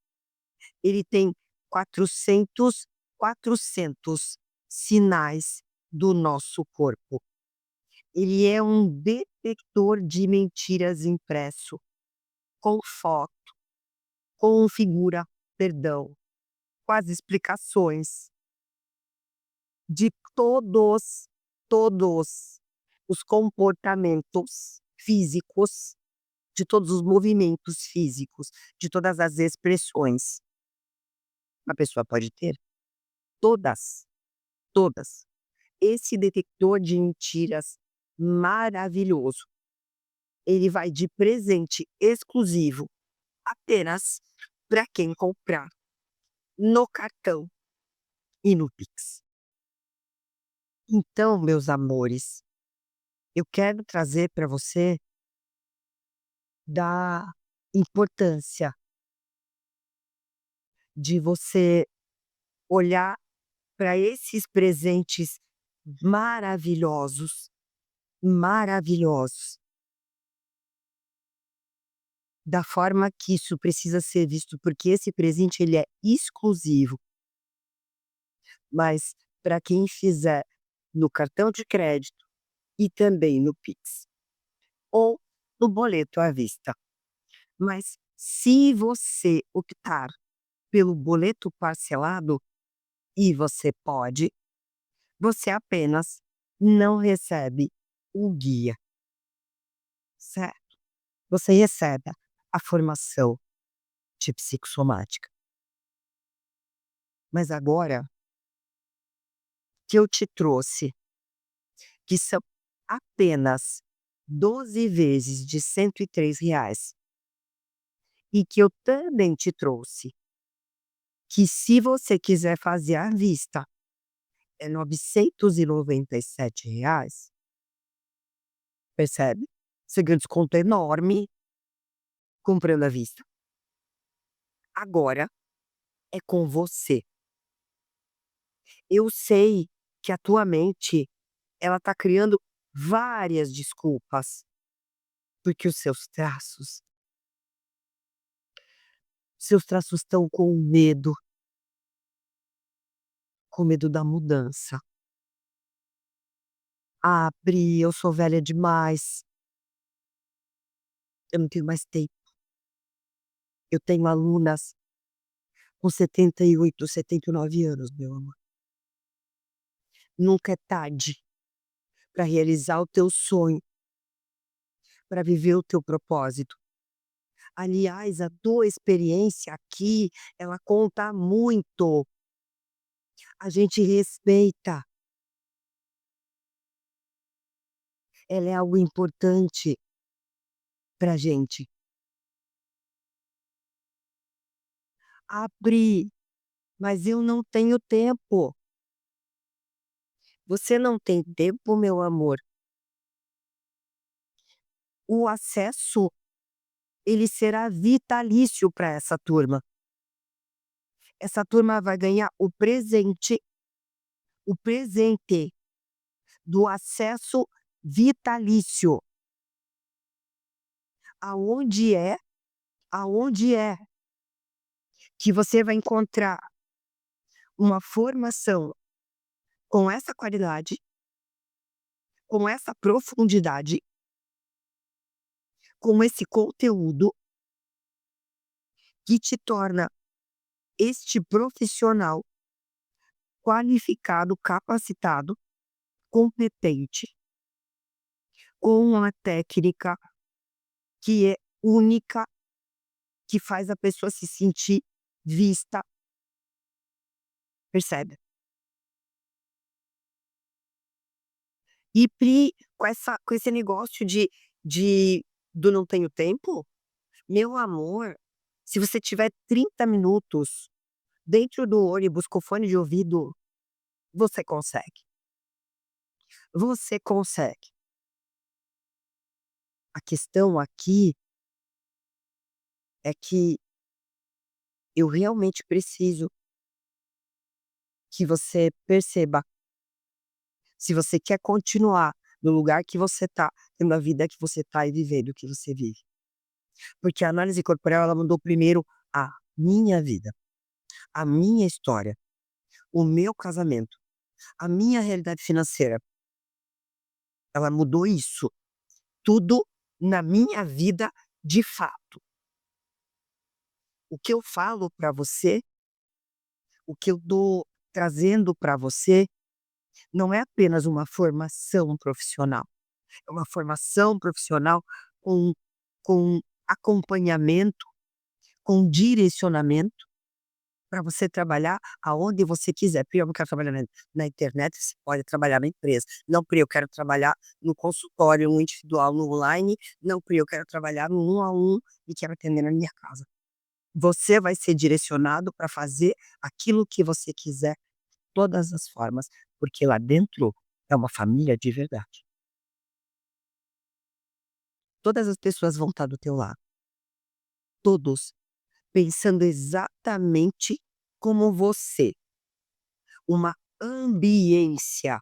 Ele tem 400 sinais do nosso corpo. Ele é um detector de mentiras impresso, com foto, com figura, perdão, com as explicações de todos os comportamentos físicos, de todos os movimentos físicos, de todas as expressões. A pessoa pode ter todas, todas. Esse detector de mentiras maravilhoso, ele vai de presente exclusivo apenas para quem comprar no cartão e no Pix. Então, meus amores, eu quero trazer para você da importância de você olhar para esses presentes maravilhosos, maravilhosos, da forma que isso precisa ser visto, porque esse presente ele é exclusivo, mas para quem fizer no cartão de crédito e também no Pix ou no boleto à vista. Mas se você optar pelo boleto parcelado, e você pode, você apenas não recebe o guia, certo? Você recebe a formação de psicossomática. Mas agora que eu te trouxe, que são apenas 12 vezes de R$ 103, e que eu também te trouxe, que se você quiser fazer à vista, é R$ 997, percebe? Você ganha um desconto enorme comprando à vista. Agora é com você. Eu sei que a tua mente, ela tá criando várias desculpas, porque os seus traços estão com medo da mudança. "Ah, Pri, eu sou velha demais, eu não tenho mais tempo". Eu tenho alunas com 78, 79 anos, meu amor. Nunca é tarde para realizar o teu sonho, para viver o teu propósito. Aliás, a tua experiência aqui, ela conta muito. A gente respeita, ela é algo importante pra gente. "Ah, Pri, mas eu não tenho tempo". Você não tem tempo, meu amor. O acesso, ele será vitalício para essa turma. Essa turma vai ganhar o presente do acesso vitalício. Aonde é aonde é que você vai encontrar uma formação com essa qualidade, com essa profundidade, com esse conteúdo que te torna este profissional qualificado, capacitado, competente, com uma técnica que é única, que faz a pessoa se sentir vista, percebe? E Pri, com esse negócio de do "não tenho tempo", meu amor, se você tiver 30 minutos dentro do ônibus com fone de ouvido, você consegue. Você consegue. A questão aqui é que eu realmente preciso que você perceba se você quer continuar no lugar que você tá, tendo a vida que você tá e vivendo o que você vive. Porque a análise corporal, ela mudou primeiro a minha vida, a minha história, o meu casamento, a minha realidade financeira. Ela mudou isso, tudo na minha vida de fato. O que eu falo para você, o que eu tô trazendo para você, não é apenas uma formação profissional, é uma formação profissional com com acompanhamento, com direcionamento, para você trabalhar aonde você quiser. Pri, eu não quero trabalhar na internet, você pode trabalhar na empresa. Não, Pri, eu quero trabalhar no consultório, no individual, no online. Não, Pri, eu quero trabalhar no 1 a 1 e quero atender na minha casa. Você vai ser direcionado para fazer aquilo que você quiser, todas as formas, porque lá dentro é uma família de verdade. Todas as pessoas vão estar do teu lado, todos, pensando exatamente como você. Uma ambiência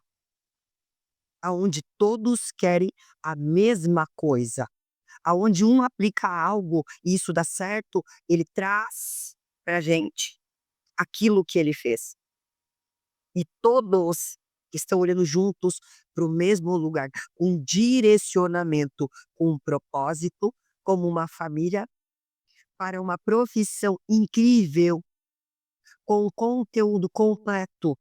aonde todos querem a mesma coisa, aonde um aplica algo e isso dá certo, ele traz pra gente aquilo que ele fez. E todos estão olhando juntos para o mesmo lugar, com direcionamento, com um propósito, como uma família, para uma profissão incrível, com conteúdo completo.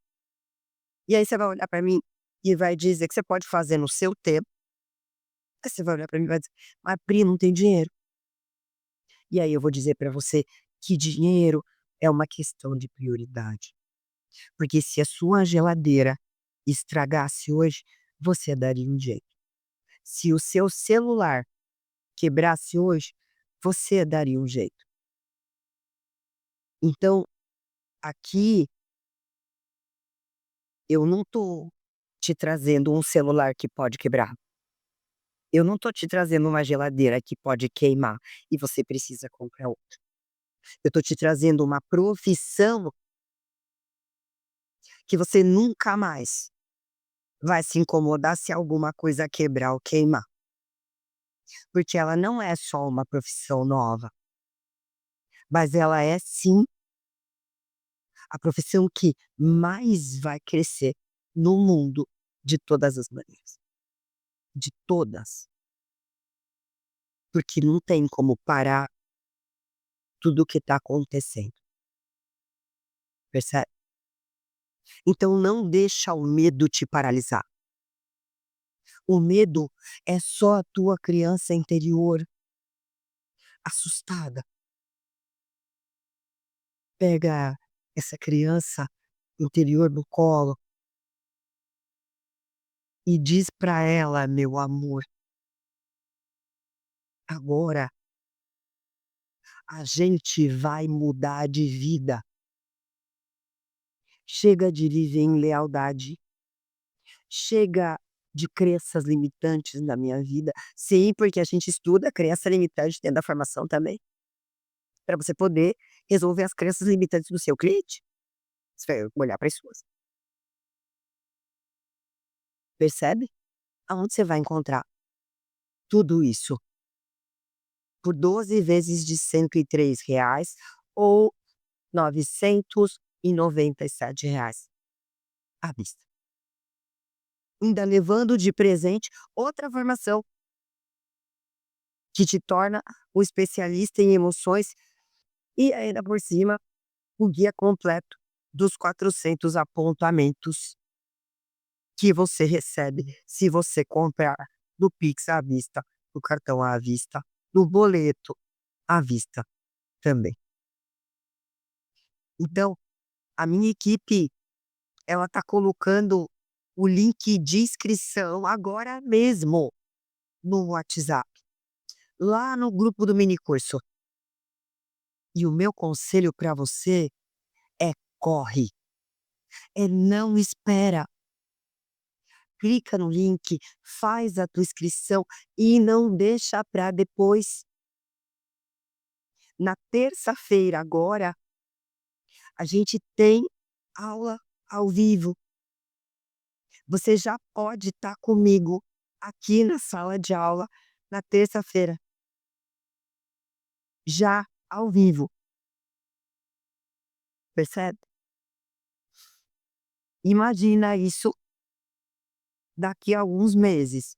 E aí você vai olhar para mim e vai dizer que você pode fazer no seu tempo. Aí você vai olhar para mim e vai dizer: "Mas Pri, não tem dinheiro". E aí eu vou dizer para você que dinheiro é uma questão de prioridade, porque se a sua geladeira estragasse hoje, você daria um jeito. Se o seu celular quebrasse hoje, você daria um jeito. Então, aqui eu não tô te trazendo um celular que pode quebrar. Eu não tô te trazendo uma geladeira que pode queimar e você precisa comprar outra. Eu tô te trazendo uma profissão que você nunca mais vai se incomodar se alguma coisa quebrar ou queimar, porque ela não é só uma profissão nova, mas ela é sim a profissão que mais vai crescer no mundo de todas as maneiras, de todas, porque não tem como parar tudo o que está acontecendo, percebe? Então não deixa o medo te paralisar. O medo é só a tua criança interior assustada. Pega essa criança interior no colo e diz pra ela: "Meu amor, agora a gente vai mudar de vida. Chega de viver em lealdade, chega de crenças limitantes na minha vida". Sim, porque a gente estuda crença limitante dentro da formação também, para você poder resolver as crenças limitantes do seu cliente. Você vai olhar para as suas, percebe? Aonde você vai encontrar tudo isso? Por 12 vezes de R$ 103 ou R$ 997 à vista. Ainda levando de presente outra formação que te torna um especialista em emoções e ainda por cima o guia completo dos 400 apontamentos que você recebe se você comprar no Pix à vista, no cartão à vista, no boleto à vista também. Então, a minha equipe, ela tá colocando o link de inscrição agora mesmo no WhatsApp, lá no grupo do mini curso. E o meu conselho para você é: corre, é não espera. Clica no link, faz a tua inscrição e não deixa para depois. Na terça-feira agora, a gente tem aula ao vivo. Você já pode estar comigo aqui na sala de aula na terça-feira, já ao vivo, percebe? Imagina isso daqui a alguns meses,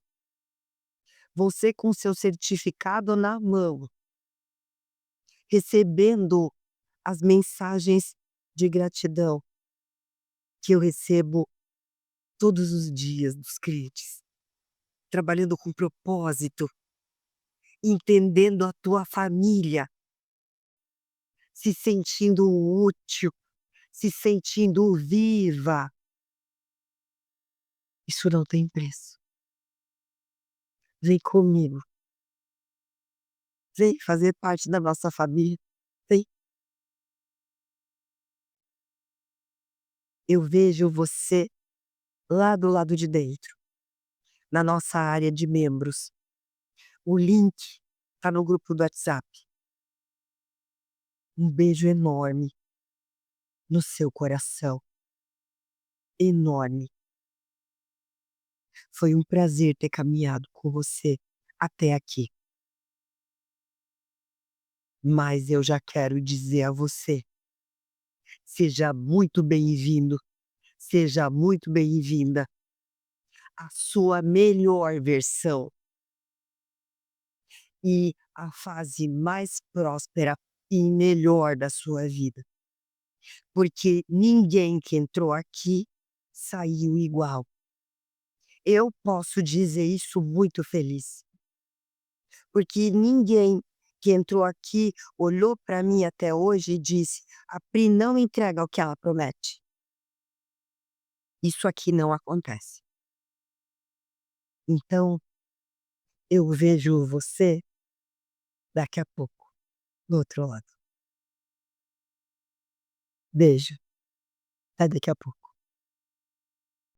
você com seu certificado na mão, recebendo as mensagens de gratidão que eu recebo todos os dias dos clientes, trabalhando com propósito, entendendo a tua família, se sentindo útil, se sentindo viva. Isso não tem preço. Vem comigo, vem fazer parte da nossa família, vem. Eu vejo você lá do lado de dentro, na nossa área de membros. O link está no grupo do WhatsApp. Um beijo enorme no seu coração, enorme. Foi um prazer ter caminhado com você até aqui. Mas eu já quero dizer a você, seja muito bem-vindo, seja muito bem-vinda à sua melhor versão e à fase mais próspera e melhor da sua vida. Porque ninguém que entrou aqui saiu igual. Eu posso dizer isso muito feliz, porque ninguém que entrou aqui olhou para mim até hoje e disse: "A Pri não entrega o que ela promete". Isso aqui não acontece. Então, eu vejo você daqui a pouco, do outro lado. Beijo, até daqui a pouco.